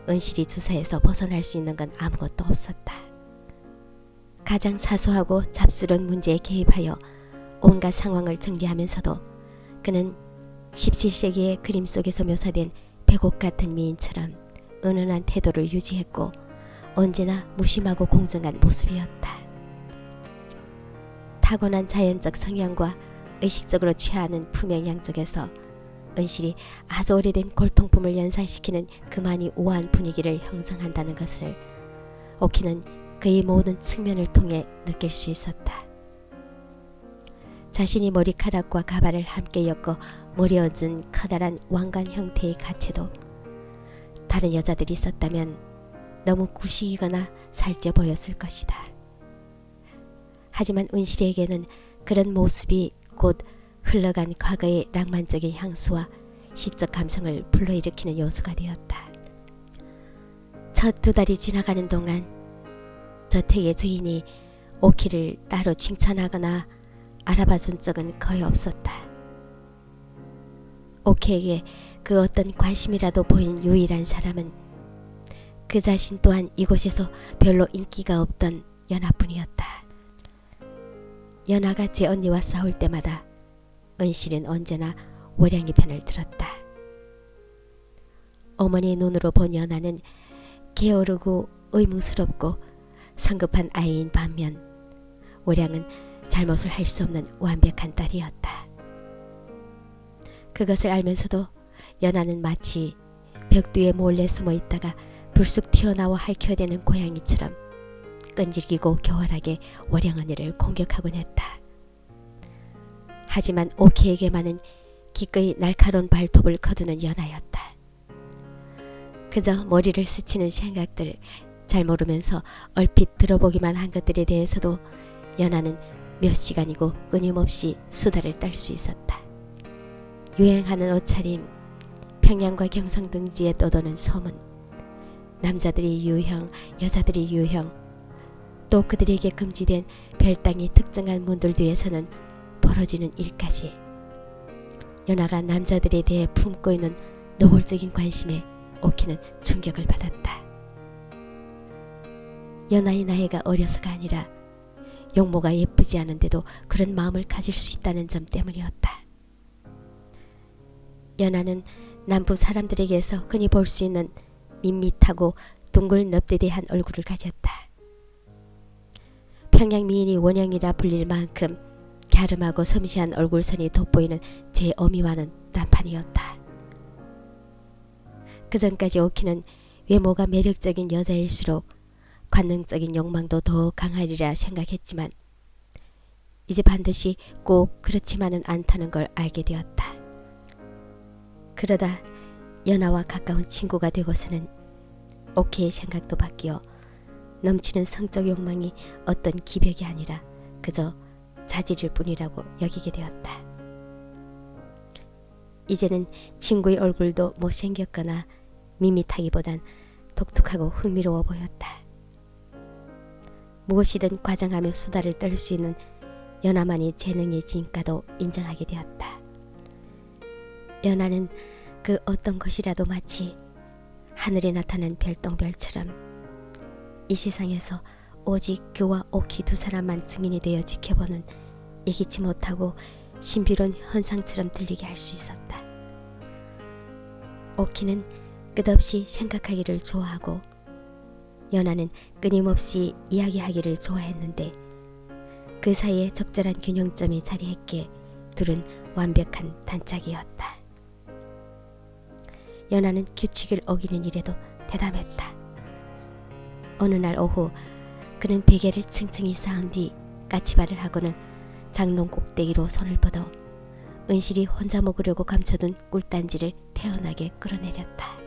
은실이 주사에서 벗어날 수 있는 건 아무것도 없었다. 가장 사소하고 잡스러운 문제에 개입하여 온갖 상황을 정리하면서도 그는 17세기의 그림 속에서 묘사된 백옥 같은 미인처럼 은은한 태도를 유지했고 언제나 무심하고 공정한 모습이었다. 타고난 자연적 성향과 의식적으로 취하는 품행 양쪽에서 은실이 아주 오래된 골통품을 연상시키는 그만이 우아한 분위기를 형성한다는 것을 오키는 그의 모든 측면을 통해 느낄 수 있었다. 자신이 머리카락과 가발을 함께 엮어 머리에 얹은 커다란 왕관 형태의 가채도 다른 여자들이 썼다면 너무 구식이거나 살쪄 보였을 것이다. 하지만 은실에게는 그런 모습이 곧 흘러간 과거의 낭만적인 향수와 시적 감성을 불러일으키는 요소가 되었다. 첫 2달이 지나가는 동안 저택의 주인이 오키를 따로 칭찬하거나 알아봐준 적은 거의 없었다. 오키에게 그 어떤 관심이라도 보인 유일한 사람은 그 자신 또한 이곳에서 별로 인기가 없던 연하뿐이었다. 연하가 제 언니와 싸울 때마다 은실은 언제나 오량이 편을 들었다. 어머니의 눈으로 본 연하는 게으르고 의무스럽고 성급한 아이인 반면 오량은 잘못을 할 수 없는 완벽한 딸이었다. 그것을 알면서도 연하는 마치 벽 뒤에 몰래 숨어 있다가 불쑥 튀어나와 핥혀대는 고양이처럼 끈질기고 교활하게 오량 언니를 공격하곤 했다. 하지만 오키에게만은 기꺼이 날카로운 발톱을 거두는 연하였다. 그저 머리를 스치는 생각들, 잘 모르면서 얼핏 들어보기만 한 것들에 대해서도 연하는 몇 시간이고 끊임없이 수다를 떨 수 있었다. 유행하는 옷차림, 평양과 경성 등지에 떠도는 소문, 남자들이 유형, 여자들이 유형, 또 그들에게 금지된 별당이 특정한 문들 뒤에서는 벌어지는 일까지 연하가 남자들에 대해 품고 있는 노골적인 관심에 오키는 충격을 받았다. 연하의 나이가 어려서가 아니라 용모가 예쁘지 않은데도 그런 마음을 가질 수 있다는 점 때문이었다. 연하는 남부 사람들에게서 흔히 볼 수 있는 밋밋하고 둥글 넙대대한 얼굴을 가졌다. 평양 미인이 원형이라 불릴 만큼 갸름하고 섬세한 얼굴선이 돋보이는 제 어미와는 딴판이었다. 그전까지 오키는 외모가 매력적인 여자일수록 관능적인 욕망도 더 강하리라 생각했지만 이제 반드시 꼭 그렇지만은 않다는 걸 알게 되었다. 그러다 연하와 가까운 친구가 되고서는 오키의 생각도 바뀌어 넘치는 성적 욕망이 어떤 기벽이 아니라 그저 자질일 뿐이라고 여기게 되었다. 이제는 친구의 얼굴도 못생겼거나 밋밋하기보단 독특하고 흥미로워 보였다. 무엇이든 과장하며 수다를 떨 수 있는 연하만이 재능의 진가도 인정하게 되었다. 연하는 그 어떤 것이라도 마치 하늘에 나타난 별똥별처럼 이 세상에서 오직 그와 오키 두 사람만 증인이 되어 지켜보는 예기치 못하고 신비로운 현상처럼 들리게 할 수 있었다. 오키는 끝없이 생각하기를 좋아하고 연하는 끊임없이 이야기하기를 좋아했는데 그 사이에 적절한 균형점이 자리했기에 둘은 완벽한 단짝이었다. 연하는 규칙을 어기는 일에도 대담했다. 어느 날 오후 그는 베개를 층층이 쌓은 뒤 까치발을 하고는 장롱 꼭대기로 손을 뻗어 은실이 혼자 먹으려고 감춰둔 꿀단지를 태연하게 끌어내렸다.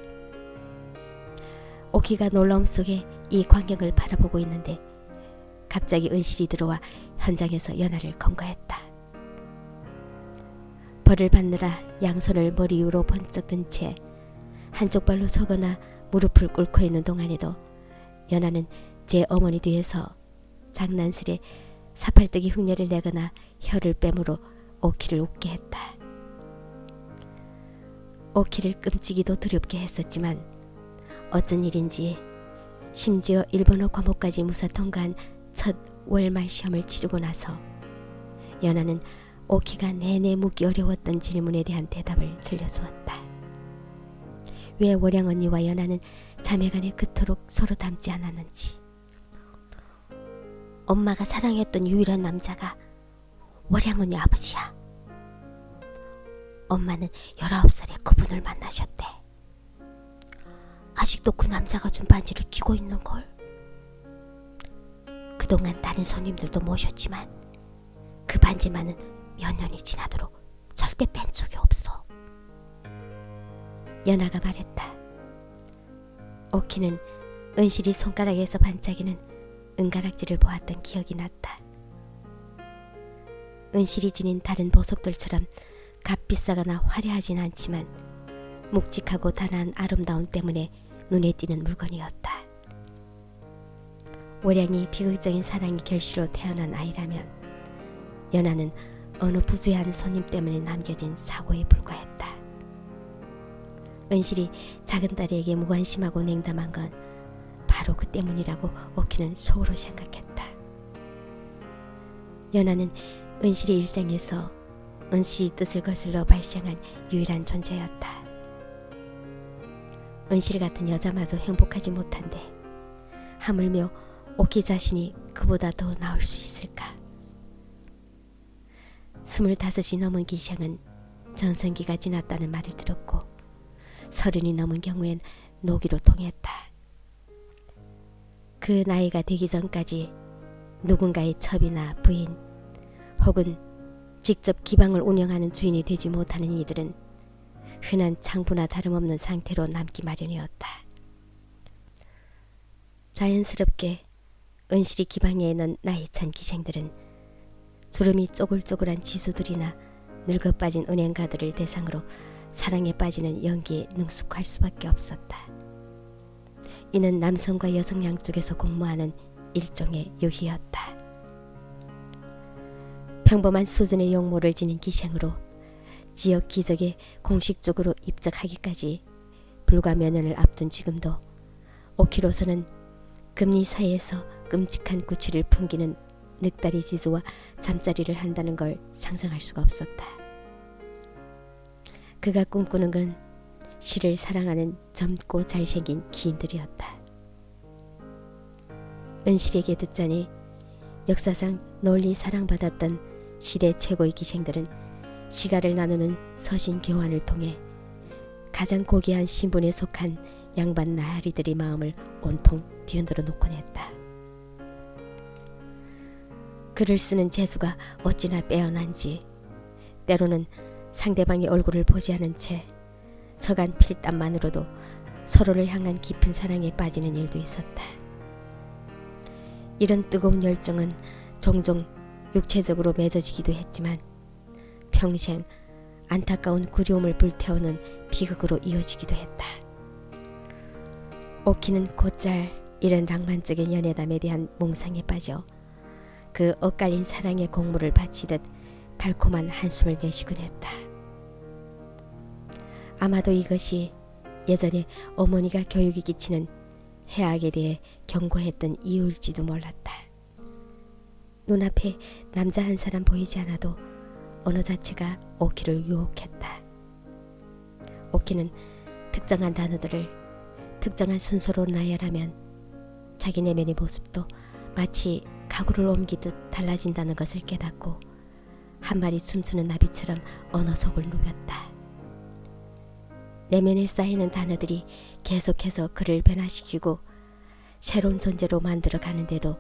오키가 놀라움 속에 이 광경을 바라보고 있는데 갑자기 은실이 들어와 현장에서 연하를 검거했다. 벌을 받느라 양손을 머리 위로 번쩍 든 채 한쪽 발로 서거나 무릎을 꿇고 있는 동안에도 연하는 제 어머니 뒤에서 장난스레 사팔뜨기 흉내를 내거나 혀를 빼므로 오키를 웃게 했다. 오키를 끔찍이도 두렵게 했었지만 어쩐 일인지 심지어 일본어 과목까지 무사 통과한 첫 월말 시험을 치르고 나서 연하는 오키가 내내 묻기 어려웠던 질문에 대한 대답을 들려주었다. 왜 월양 언니와 연하는 자매간에 그토록 서로 닮지 않았는지. 엄마가 사랑했던 유일한 남자가 월양 언니 아버지야. 엄마는 19살에 그분을 만나셨대. 아직도 그 남자가 준 반지를 끼고 있는걸. 그동안 다른 손님들도 모셨지만 그 반지만은 몇 년이 지나도록 절대 뺀 적이 없어. 연하가 말했다. 오키는 은실이 손가락에서 반짝이는 은가락지를 보았던 기억이 났다. 은실이 지닌 다른 보석들처럼 값비싸거나 화려하진 않지만 묵직하고 단아한 아름다움 때문에 눈에 띄는 물건이었다. 월양이 비극적인 사랑의 결실로 태어난 아이라면 연하는 어느 부주의한 손님 때문에 남겨진 사고에 불과했다. 은실이 작은 딸에게 무관심하고 냉담한 건 바로 그 때문이라고 오키는 속으로 생각했다. 연하는 은실의 일생에서 은실이 뜻을 거슬러 발생한 유일한 존재였다. 은실 같은 여자마저 행복하지 못한데 하물며 오키 자신이 그보다 더 나을 수 있을까? 25이 넘은 기생은 전성기가 지났다는 말을 들었고 30이 넘은 경우엔 노기로 통했다. 그 나이가 되기 전까지 누군가의 첩이나 부인 혹은 직접 기방을 운영하는 주인이 되지 못하는 이들은 흔한 창부나 다름없는 상태로 남기 마련이었다. 자연스럽게 은실이 기방에 있는 나이 찬 기생들은 주름이 쪼글쪼글한 지수들이나 늙어빠진 은행가들을 대상으로 사랑에 빠지는 연기에 능숙할 수밖에 없었다. 이는 남성과 여성 양쪽에서 공모하는 일종의 유희였다. 평범한 수준의 용모를 지닌 기생으로 지역 기적에 공식적으로 입적하기까지 불과 몇 년을 앞둔 지금도 오키로서는 금리 사이에서 끔찍한 구취를 풍기는 늑다리 지수와 잠자리를 한다는 걸 상상할 수가 없었다. 그가 꿈꾸는 건 시를 사랑하는 젊고 잘생긴 귀인들이었다. 은실에게 듣자니 역사상 널리 사랑받았던 시대 최고의 기생들은 시가를 나누는 서신 교환을 통해 가장 고귀한 신분에 속한 양반 나으리들의 마음을 온통 뒤흔들어 놓곤 했다. 글을 쓰는 재수가 어찌나 빼어난지 때로는 상대방의 얼굴을 보지 않은 채 서간 필담만으로도 서로를 향한 깊은 사랑에 빠지는 일도 있었다. 이런 뜨거운 열정은 종종 육체적으로 맺어지기도 했지만 평생 안타까운 그리움을 불태우는 비극으로 이어지기도 했다. 오키는 곧잘 이런 낭만적인 연애담에 대한 몽상에 빠져 그 엇갈린 사랑의 공물을 바치듯 달콤한 한숨을 내쉬곤 했다. 아마도 이것이 예전에 어머니가 교육에 끼치는 해악에 대해 경고했던 이유일지도 몰랐다. 눈앞에 남자 한 사람 보이지 않아도 언어 자체가 오키를 유혹했다. 오키는 특정한 단어들을 특정한 순서로 나열하면 자기 내면의 모습도 마치 가구를 옮기듯 달라진다는 것을 깨닫고 한 마리 춤추는 나비처럼 언어 속을 누볐다. 내면에 쌓이는 단어들이 계속해서 그를 변화시키고 새로운 존재로 만들어 가는데도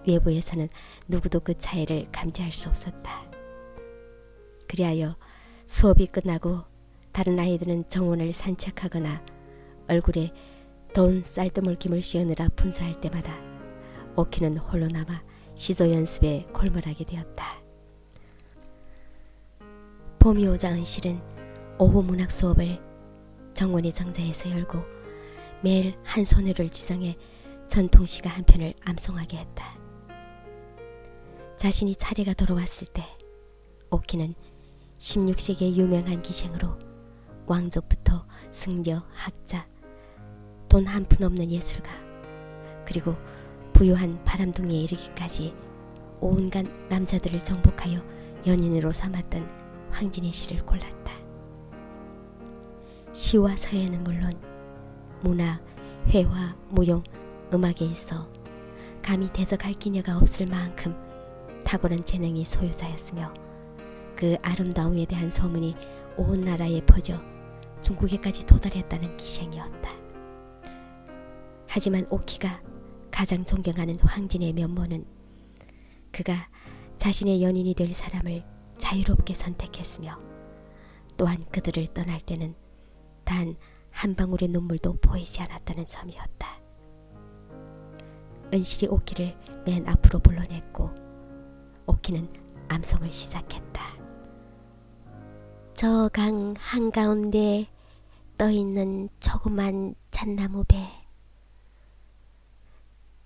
외부에서는 누구도 그 차이를 감지할 수 없었다. 그리하여 수업이 끝나고 다른 아이들은 정원을 산책하거나 얼굴에 더운 쌀뜨물김을 씌우느라 분수할 때마다 오키는 홀로 남아 시조 연습에 골몰하게 되었다. 봄이 오자 은실은 오후 문학 수업을 정원의 정자에서 열고 매일 한 소녀를 지정해 전통시가 한 편을 암송하게 했다. 자신이 차례가 돌아왔을 때 오키는 16세기의 유명한 기생으로 왕족부터 승려, 학자, 돈 한 푼 없는 예술가, 그리고 부유한 바람둥이에 이르기까지 온갖 남자들을 정복하여 연인으로 삼았던 황진의 시를 골랐다. 시와 서예는 물론 문학, 회화, 무용, 음악에 있어 감히 대적할 기녀가 없을 만큼 탁월한 재능이 소유자였으며 그 아름다움에 대한 소문이 온 나라에 퍼져 중국에까지 도달했다는 기생이었다. 하지만 오키가 가장 존경하는 황진의 면모는 그가 자신의 연인이 될 사람을 자유롭게 선택했으며 또한 그들을 떠날 때는 단 한 방울의 눈물도 보이지 않았다는 점이었다. 은실이 오키를 맨 앞으로 불러냈고 오키는 암송을 시작했다. 저 강 한가운데 떠있는 조그만 잣나무배,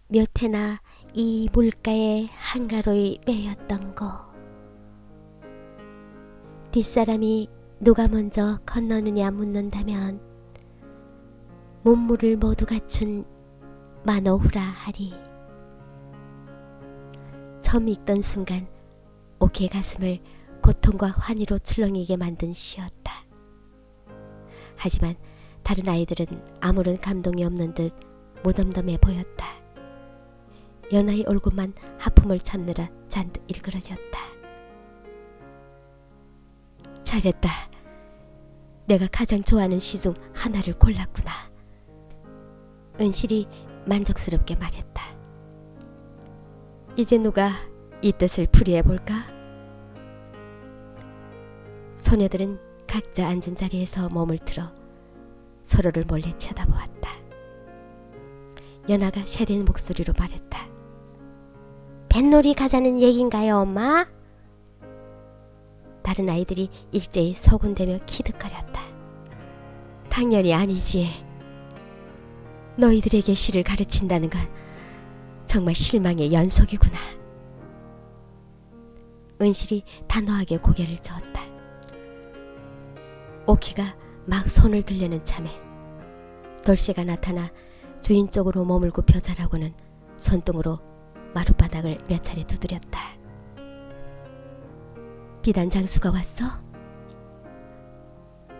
몇 해나 이 물가에 한가로이 매였던 거, 뒷사람이 누가 먼저 건너느냐 묻는다면 문물을 모두 갖춘 만오후라 하리. 처음 읽던 순간 오키의 가슴을 고통과 환희로 출렁이게 만든 시였다. 하지만 다른 아이들은 아무런 감동이 없는 듯 무덤덤해 보였다. 연하의 얼굴만 하품을 참느라 잔뜩 일그러졌다. 잘했다. 내가 가장 좋아하는 시 중 하나를 골랐구나. 은실이 만족스럽게 말했다. 이제 누가 이 뜻을 풀이해볼까? 소녀들은 각자 앉은 자리에서 몸을 틀어 서로를 몰래 쳐다보았다. 연하가 세된 목소리로 말했다. 뱃놀이 가자는 얘긴가요, 엄마? 다른 아이들이 일제히 소곤대며 키득거렸다. 당연히 아니지. 너희들에게 시를 가르친다는 건 정말 실망의 연속이구나. 은실이 단호하게 고개를 저었다. 오키가 막 손을 들려는 참에 돌쇠가 나타나 주인 쪽으로 몸을 굽혀 자라고는 손등으로 마룻바닥을 몇 차례 두드렸다. 비단 장수가 왔어?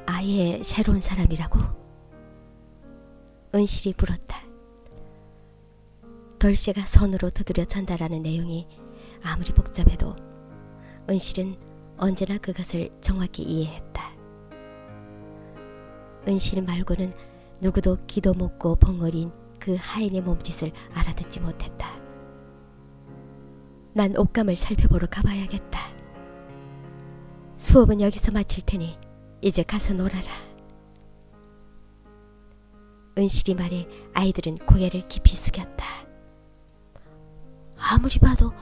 아예 새로운 사람이라고? 은실이 물었다. 돌쇠가 손으로 두드려 전달하는 내용이 아무리 복잡해도 은실은 언제나 그것을 정확히 이해했다. 은실 말고는 누구도 귀도 못고 벙어리인 그 하인의 몸짓을 알아듣지 못했다. 난 옷감을 살펴보러 가봐야겠다. 수업은 여기서 마칠 테니 이제 가서 놀아라. 은실이 말에 아이들은 고개를 깊이 숙였다. 아무리 봐도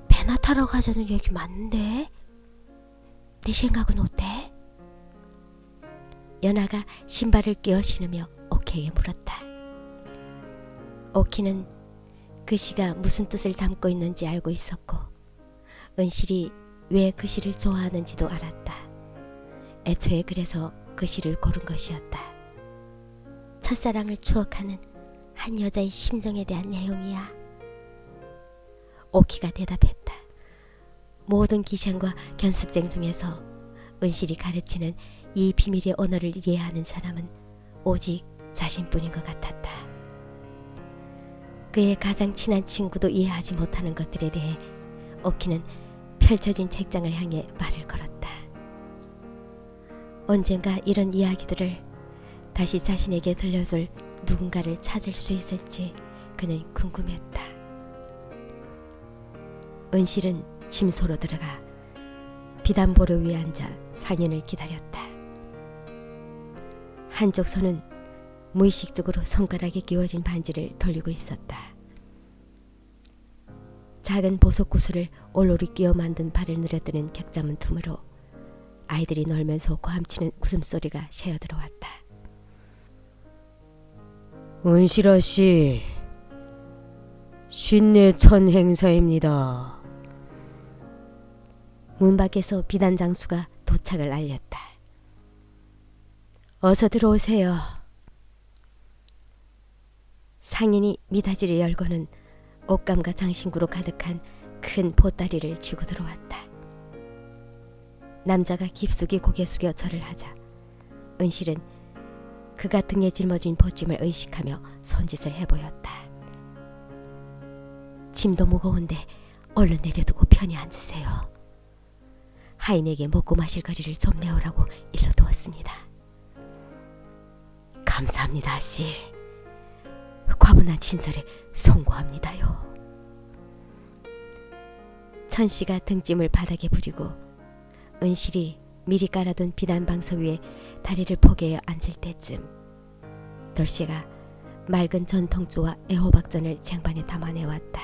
배나 타러 가자는 얘기 맞는데 네 생각은 어때? 연아가 신발을 끼워 신으며 오키에게 물었다. 오키는 그 시가 무슨 뜻을 담고 있는지 알고 있었고 은실이 왜 그 시를 좋아하는지도 알았다. 애초에 그래서 그 시를 고른 것이었다. 첫사랑을 추억하는 한 여자의 심정에 대한 내용이야. 오키가 대답했다. 모든 기생과 견습생 중에서 은실이 가르치는 이 비밀의 언어를 이해하는 사람은 오직 자신뿐인 것 같았다. 그의 가장 친한 친구도 이해하지 못하는 것들에 대해 오키는 펼쳐진 책장을 향해 말을 걸었다. 언젠가 이런 이야기들을 다시 자신에게 들려줄 누군가를 찾을 수 있을지 그는 궁금했다. 은실은 침소로 들어가 비단보로 위에 앉아 상인을 기다렸다. 한쪽 손은 무의식적으로 손가락에 끼워진 반지를 돌리고 있었다. 작은 보석 구슬을 올로리 끼워 만든 발을 늘어뜨는 객자문 틈으로 아이들이 놀면서 고함치는 웃음소리가 새어들어왔다. 은실아 씨, 신내 천 행사입니다. 문 밖에서 비단 장수가 도착을 알렸다. 어서 들어오세요. 상인이 미닫이를 열고는 옷감과 장신구로 가득한 큰 보따리를 쥐고 들어왔다. 남자가 깊숙이 고개 숙여 절을 하자 은실은 그가 등에 짊어진 보찜을 의식하며 손짓을 해보였다. 짐도 무거운데 얼른 내려두고 편히 앉으세요. 하인에게 먹고 마실 거리를 좀 내오라고 일러두었습니다. 감사합니다, 아씨. 과분한 친절에 송구합니다요. 천씨가 등짐을 바닥에 부리고 은실이 미리 깔아둔 비단 방석 위에 다리를 포개어 앉을 때쯤 돌쇠가 맑은 전통주와 애호박전을 쟁반에 담아내왔다.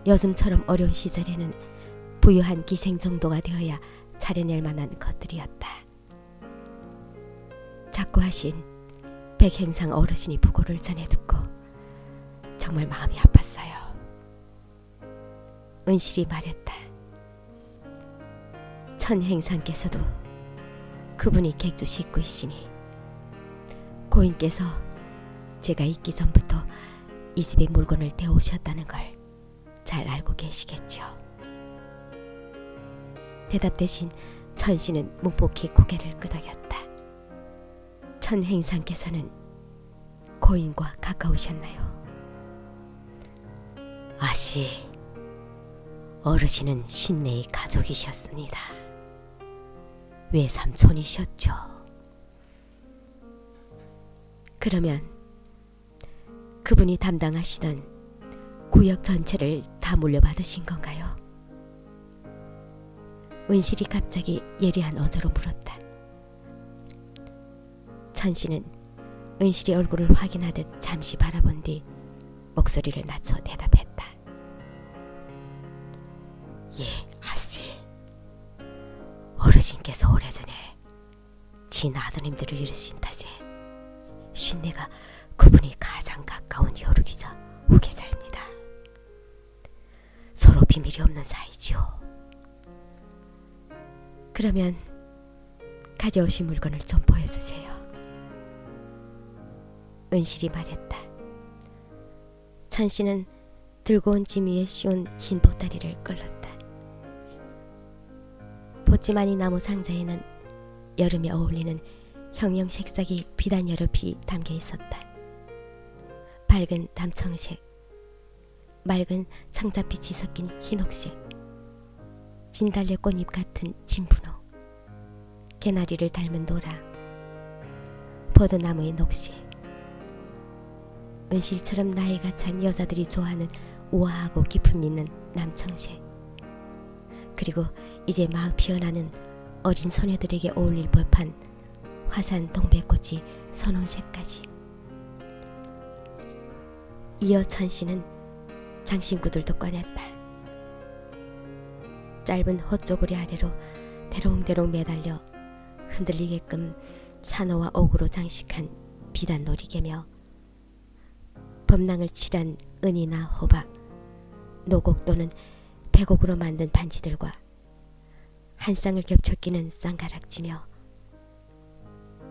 요즘처럼 어려운 시절에는 부유한 기생 정도가 되어야 차려낼 만한 것들이었다. 작고하신 백행상 어르신이 부고를 전해 듣고 정말 마음이 아팠어요. 은실이 말했다. 천행상께서도 그분이 객주 식구이시니 고인께서 제가 있기 전부터 이 집에 물건을 대오셨다는 걸 잘 알고 계시겠죠. 대답 대신 천씨는 묵묵히 고개를 끄덕였다. 천행상께서는 고인과 가까우셨나요? 아씨, 어르신은 신내의 가족이셨습니다. 외삼촌이셨죠. 그러면 그분이 담당하시던 구역 전체를 다 물려받으신 건가요? 은실이 갑자기 예리한 어조로 물었다. 천씨는 은실이 얼굴을 확인하듯 잠시 바라본 뒤 목소리를 낮춰 대답했다. 예, 아씨. 어르신께서 오래전에 진 아드님들을 잃으신 탓에 신내가 그분이 가장 가까운 혈육이자 후계자입니다. 서로 비밀이 없는 사이지요. 그러면 가져오신 물건을 좀 보여주세요. 은실이 말했다. 천씨는 들고 온 짐 위에 씌운 흰 보따리를 끌었다. 보찌마니 나무 상자에는 여름에 어울리는 형형 색상이 비단 여러 피 담겨 있었다. 밝은 담청색, 맑은 청자빛이 섞인 흰옥색, 진달래 꽃잎 같은 진분홍, 개나리를 닮은 노라, 버드나무의 녹색, 은실처럼 나이가 찬 여자들이 좋아하는 우아하고 기품 있는 남청색, 그리고 이제 막 피어나는 어린 소녀들에게 어울릴 법한 화산 동백꽃이 선홍색까지. 이어 천씨는 장신구들도 꺼냈다. 짧은 헛조구리 아래로 대롱대롱 매달려 흔들리게끔 산호와 옥으로 장식한 비단 놀이개며 범랑을 칠한 은이나 호박, 노곡 또는 백옥으로 만든 반지들과 한 쌍을 겹쳐 끼는 쌍가락지며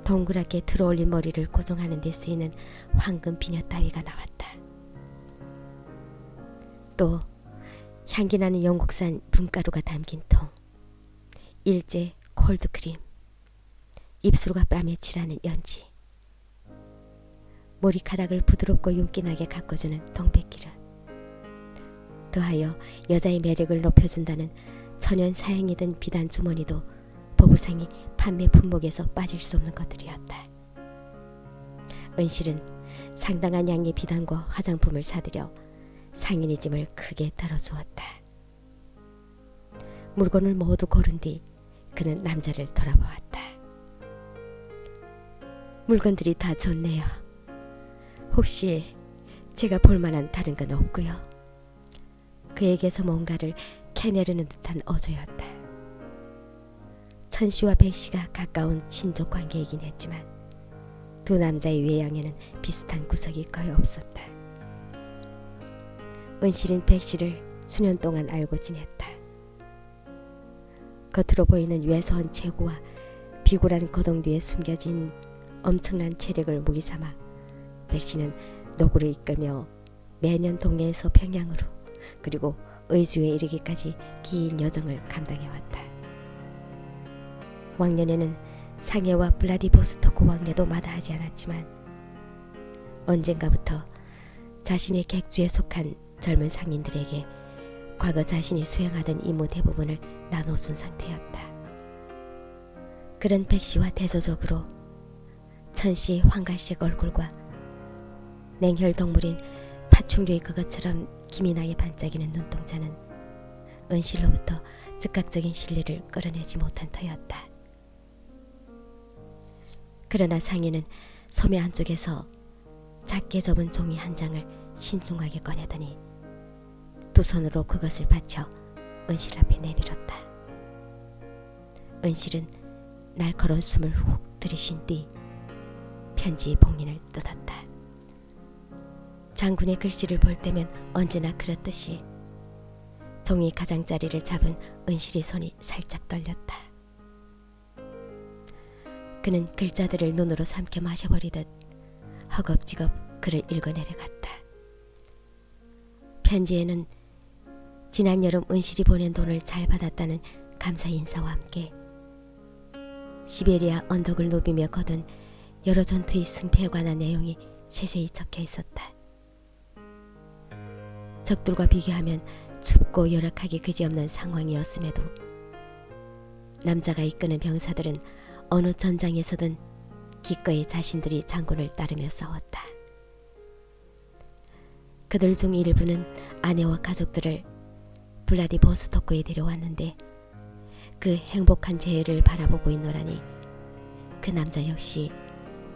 동그랗게 들어올린 머리를 고정하는 데 쓰이는 황금 비녀 따위가 나왔다. 또 향기나는 영국산 분가루가 담긴 통, 일제 콜드크림, 입술과 뺨에 칠하는 연지, 머리카락을 부드럽고 윤기나게 가꿔주는 동백기름, 더하여 여자의 매력을 높여준다는 천연 사양이 든 비단 주머니도 보부상이 판매 품목에서 빠질 수 없는 것들이었다. 은실은 상당한 양의 비단과 화장품을 사들여 상인의 짐을 크게 덜어주었다. 물건을 모두 고른 뒤 그는 남자를 돌아보았다. 물건들이 다 좋네요. 혹시 제가 볼만한 다른 건 없고요. 그에게서 뭔가를 캐내려는 듯한 어조였다. 천씨와 백씨가 가까운 친족 관계이긴 했지만 두 남자의 외양에는 비슷한 구석이 거의 없었다. 은실은 백씨를 수년 동안 알고 지냈다. 겉으로 보이는 왜소한 체구와 비굴한 거동 뒤에 숨겨진 엄청난 체력을 무기삼아 백씨는 노구를 이끌며 매년 동해에서 평양으로 그리고 의주에 이르기까지 긴 여정을 감당해왔다. 왕년에는 상해와 블라디보스토크 왕래도 마다하지 않았지만 언젠가부터 자신의 객주에 속한 젊은 상인들에게 과거 자신이 수행하던 임무 대부분을 나눠준 상태였다. 그런 백씨와 대조적으로 천씨의 황갈색 얼굴과 냉혈 동물인 파충류의 그것처럼 기민하게 반짝이는 눈동자는 은실로부터 즉각적인 신뢰를 끌어내지 못한 터였다. 그러나 상인은 소매 안쪽에서 작게 접은 종이 한 장을 신중하게 꺼내더니 두 손으로 그것을 받쳐 은실 앞에 내밀었다. 은실은 날카로운 숨을 훅 들이쉰 뒤 편지의 봉인을 뜯었다. 장군의 글씨를 볼 때면 언제나 그렇듯이 종이 가장자리를 잡은 은실의 손이 살짝 떨렸다. 그는 글자들을 눈으로 삼켜 마셔버리듯 허겁지겁 글을 읽어내려갔다. 편지에는 지난 여름 은실이 보낸 돈을 잘 받았다는 감사 인사와 함께 시베리아 언덕을 누비며 거둔 여러 전투의 승패에 관한 내용이 세세히 적혀 있었다. 적들과 비교하면 춥고 열악하기 그지없는 상황이었음에도 남자가 이끄는 병사들은 어느 전장에서든 기꺼이 자신들이 장군을 따르며 싸웠다. 그들 중 일부는 아내와 가족들을 블라디보스토크에 데려왔는데 그 행복한 재회를 바라보고 있노라니 그 남자 역시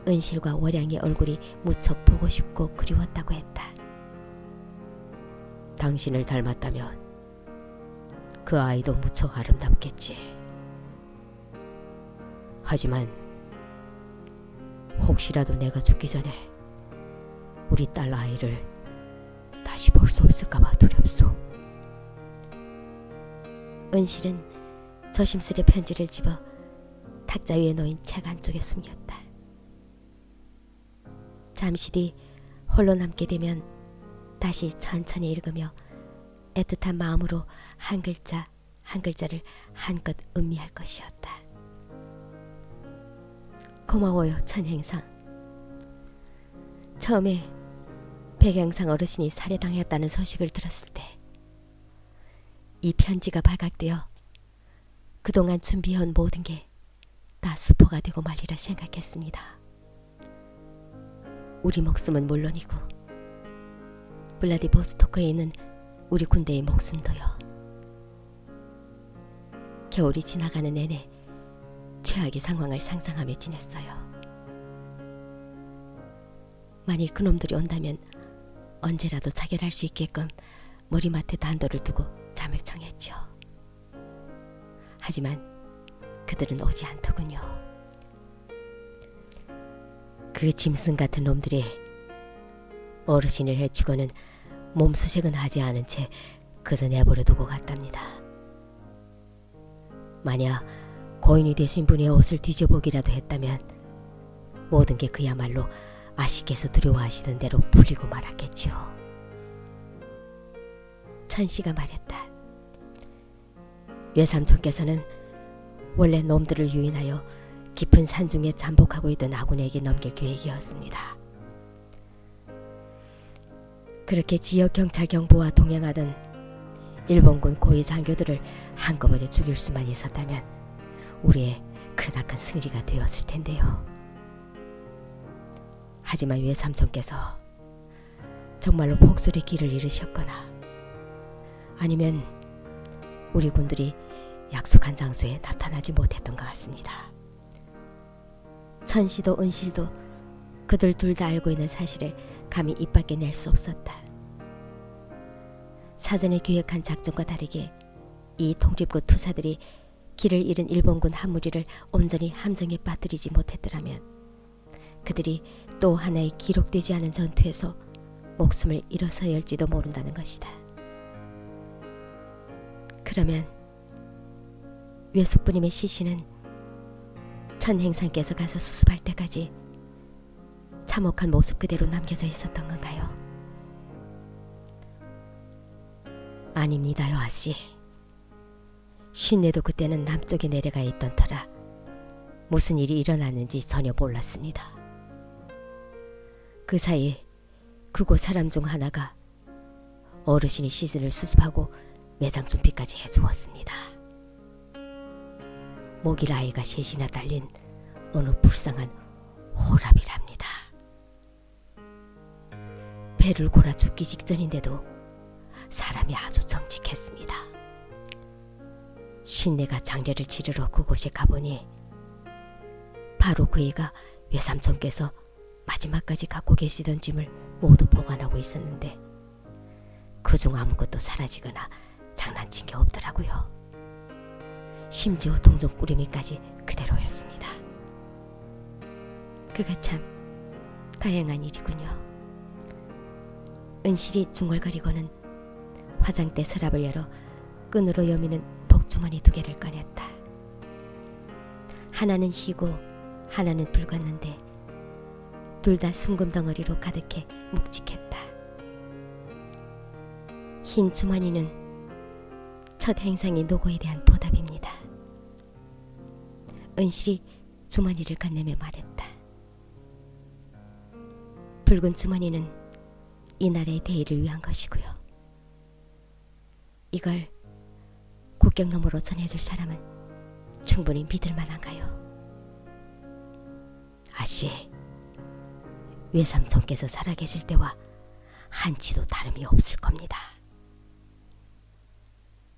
은실과 월양의 얼굴이 무척 보고 싶고 그리웠다고 했다. 당신을 닮았다면 그 아이도 무척 아름답겠지. 하지만 혹시라도 내가 죽기 전에 우리 딸 아이를 다시 볼 수 없을까봐 두렵소. 은실은 조심스레 편지를 집어 탁자 위에 놓인 책 안쪽에 숨겼다. 잠시 뒤 홀로 남게 되면 다시 천천히 읽으며 애틋한 마음으로 한 글자 한 글자를 한껏 음미할 것이었다. 고마워요, 천행상. 처음에 백양상 어르신이 살해당했다는 소식을 들었을 때 이 편지가 발각되어 그동안 준비해온 모든 게 다 수포가 되고 말리라 생각했습니다. 우리 목숨은 물론이고 블라디보스토크에 있는 우리 군대의 목숨도요. 겨울이 지나가는 내내 최악의 상황을 상상하며 지냈어요. 만일 그놈들이 온다면 언제라도 자결할 수 있게끔 머리맡에 단도를 두고 잠을 청했죠. 하지만 그들은 오지 않더군요. 그 짐승 같은 놈들이 어르신을 해치고는 몸수색은 하지 않은 채 그저 내버려 두고 갔답니다. 만약 고인이 되신 분의 옷을 뒤져보기라도 했다면 모든 게 그야말로 아씨께서 두려워하시던 대로 풀리고 말았겠지요. 천씨가 말했다. 외삼촌께서는 원래 놈들을 유인하여 깊은 산중에 잠복하고 있던 아군에게 넘길 계획이었습니다. 그렇게 지역 경찰 경보와 동행하던 일본군 고위 장교들을 한꺼번에 죽일 수만 있었다면 우리의 크나큰 승리가 되었을 텐데요. 하지만 외삼촌께서 정말로 복술의 길을 잃으셨거나 아니면 우리 군들이 약속한 장소에 나타나지 못했던 것 같습니다. 천씨도 은실도 그들 둘 다 알고 있는 사실을 감히 입 밖에 낼 수 없었다. 사전에 계획한 작전과 다르게 이 통집구 투사들이 길을 잃은 일본군 한 무리를 온전히 함정에 빠뜨리지 못했더라면 그들이 또 하나의 기록되지 않은 전투에서 목숨을 잃어서야 할지도 모른다는 것이다. 그러면 외숙부님의 시신은 천행상께서 가서 수습할 때까지 참혹한 모습 그대로 남겨져 있었던 건가요? 아닙니다요, 아씨. 쉰내도 그때는 남쪽에 내려가 있던 터라 무슨 일이 일어났는지 전혀 몰랐습니다. 그 사이 그곳 사람 중 하나가 어르신이 시신을 수습하고 매장 준비까지 해주었습니다. 목일 아이가 셋이나 달린 어느 불쌍한 호랍이랍니다. 배를 골아 죽기 직전인데도 사람이 아주 정직했습니다. 신내가 장례를 치르러 그곳에 가보니 바로 그 애가 외삼촌께서 마지막까지 갖고 계시던 짐을 모두 보관하고 있었는데 그중 아무것도 사라지거나 장난친 게 없더라고요. 심지어 동전 꾸러미까지 그대로였습니다. 그가 참 다양한 일이군요. 은실이 중얼거리고는 화장대 서랍을 열어 끈으로 여미는 복주머니 2개를 꺼냈다. 하나는 희고 하나는 붉었는데 둘 다 순금 덩어리로 가득해 묵직했다. 흰 주머니는 첫 행상의 노고에 대한 보답입니다. 은실이 주머니를 건네며 말했다. 붉은 주머니는 이 나라의 대의를 위한 것이고요. 이걸 국경 너머로 전해줄 사람은 충분히 믿을 만한가요? 아씨, 외삼촌께서 살아계실 때와 한치도 다름이 없을 겁니다.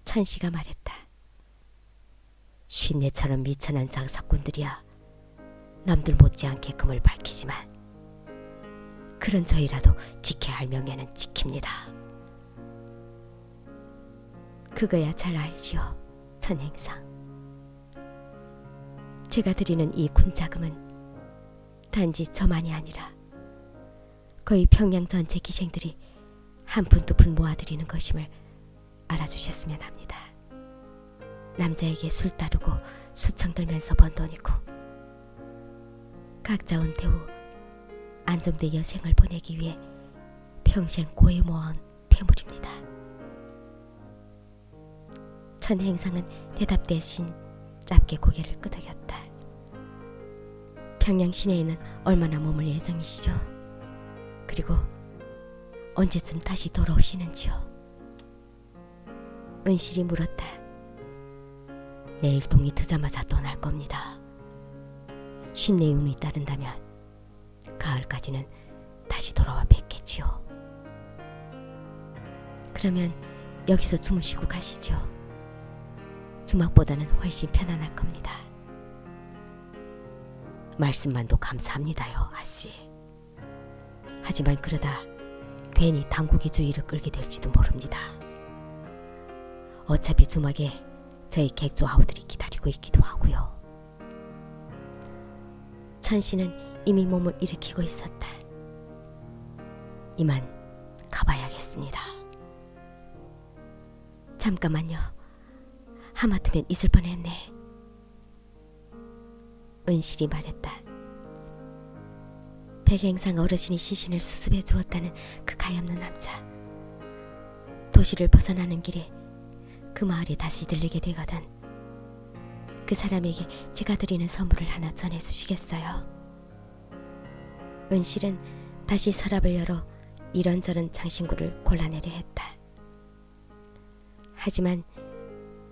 천씨가 말했다. 쉰내처럼 미천한 장사꾼들이야 남들 못지않게 금을 밝히지만 그런 저희라도 지켜야 할 명예는 지킵니다. 그거야 잘 알지요, 천행상. 제가 드리는 이 군자금은 단지 저만이 아니라 거의 평양 전체 기생들이 한 푼 두 푼 모아드리는 것임을 알아주셨으면 합니다. 남자에게 술 따르고 수청 들면서 번 돈이고 각자 은퇴 후 안정된 여생을 보내기 위해 평생 고이 모아온 퇴물입니다. 천행상은 대답 대신 짧게 고개를 끄덕였다. 평양 시내에는 얼마나 머물 예정이시죠? 그리고 언제쯤 다시 돌아오시는지요? 은실이 물었다. 내일 동이 트자마자 떠날 겁니다. 신내의 운이 따른다면 가을까지는 다시 돌아와 뵙겠지요. 그러면 여기서 주무시고 가시죠. 주막보다는 훨씬 편안할 겁니다. 말씀만도 감사합니다요, 아씨. 하지만 그러다 괜히 당국의 주의를 끌게 될지도 모릅니다. 어차피 주막에 저희 객조 아우들이 기다리고 있기도 하고요. 천씨는 이미 몸을 일으키고 있었다. 이만 가봐야겠습니다. 잠깐만요. 하마터면 있을 뻔했네. 은실이 말했다. 백행상 어르신이 시신을 수습해 주었다는 그 가엾는 남자. 도시를 벗어나는 길에 그 마을에 다시 들리게 되거든. 그 사람에게 제가 드리는 선물을 하나 전해주시겠어요? 은실은 다시 서랍을 열어 이런저런 장신구를 골라내려 했다. 하지만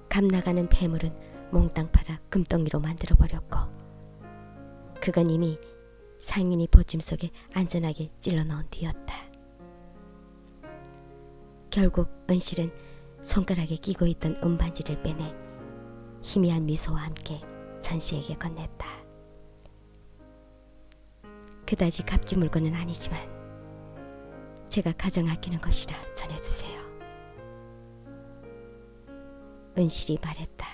감나가는 폐물은 몽땅 팔아 금덩이로 만들어버렸고 그건 이미 상인이 보찜 속에 안전하게 찔러 넣은 뒤였다. 결국 은실은 손가락에 끼고 있던 은반지를 빼내 희미한 미소와 함께 천씨에게 건넸다. 그다지 값진 물건은 아니지만 제가 가장 아끼는 것이라 전해주세요. 은실이 말했다.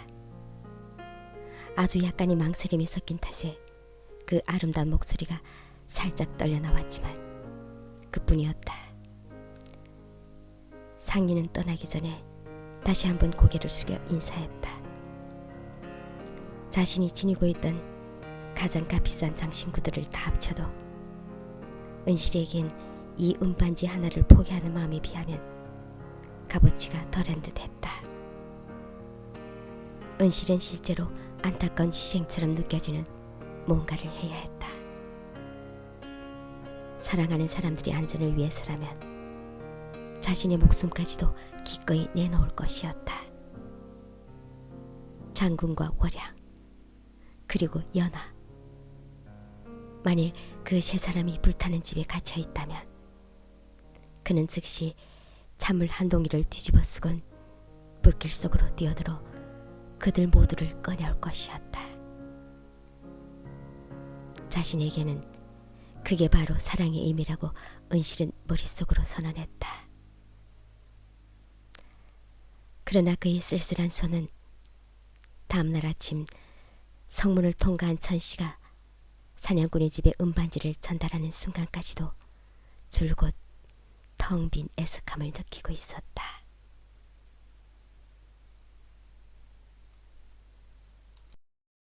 아주 약간의 망설임이 섞인 탓에 그 아름다운 목소리가 살짝 떨려 나왔지만 그뿐이었다. 상인은 떠나기 전에 다시 한번 고개를 숙여 인사했다. 자신이 지니고 있던 가장 값비싼 장신구들을 다 합쳐도 은실에겐 이 은반지 하나를 포기하는 마음에 비하면 값어치가 덜한 듯했다. 은실은 실제로 안타까운 희생처럼 느껴지는 뭔가를 해야 했다. 사랑하는 사람들의 안전을 위해서라면 자신의 목숨까지도 기꺼이 내놓을 것이었다. 장군과 월양 그리고 연화. 만일 그 세 사람이 불타는 집에 갇혀 있다면 그는 즉시 찬물 한 동이를 뒤집어 쓰곤 불길 속으로 뛰어들어 그들 모두를 꺼내올 것이었다. 자신에게는 그게 바로 사랑의 의미라고 은실은 머릿속으로 선언했다. 그러나 그의 쓸쓸한 손은 다음날 아침 성문을 통과한 천씨가 사냥꾼의 집에 은반지를 전달하는 순간까지도 줄곧 텅 빈 애석함을 느끼고 있었다.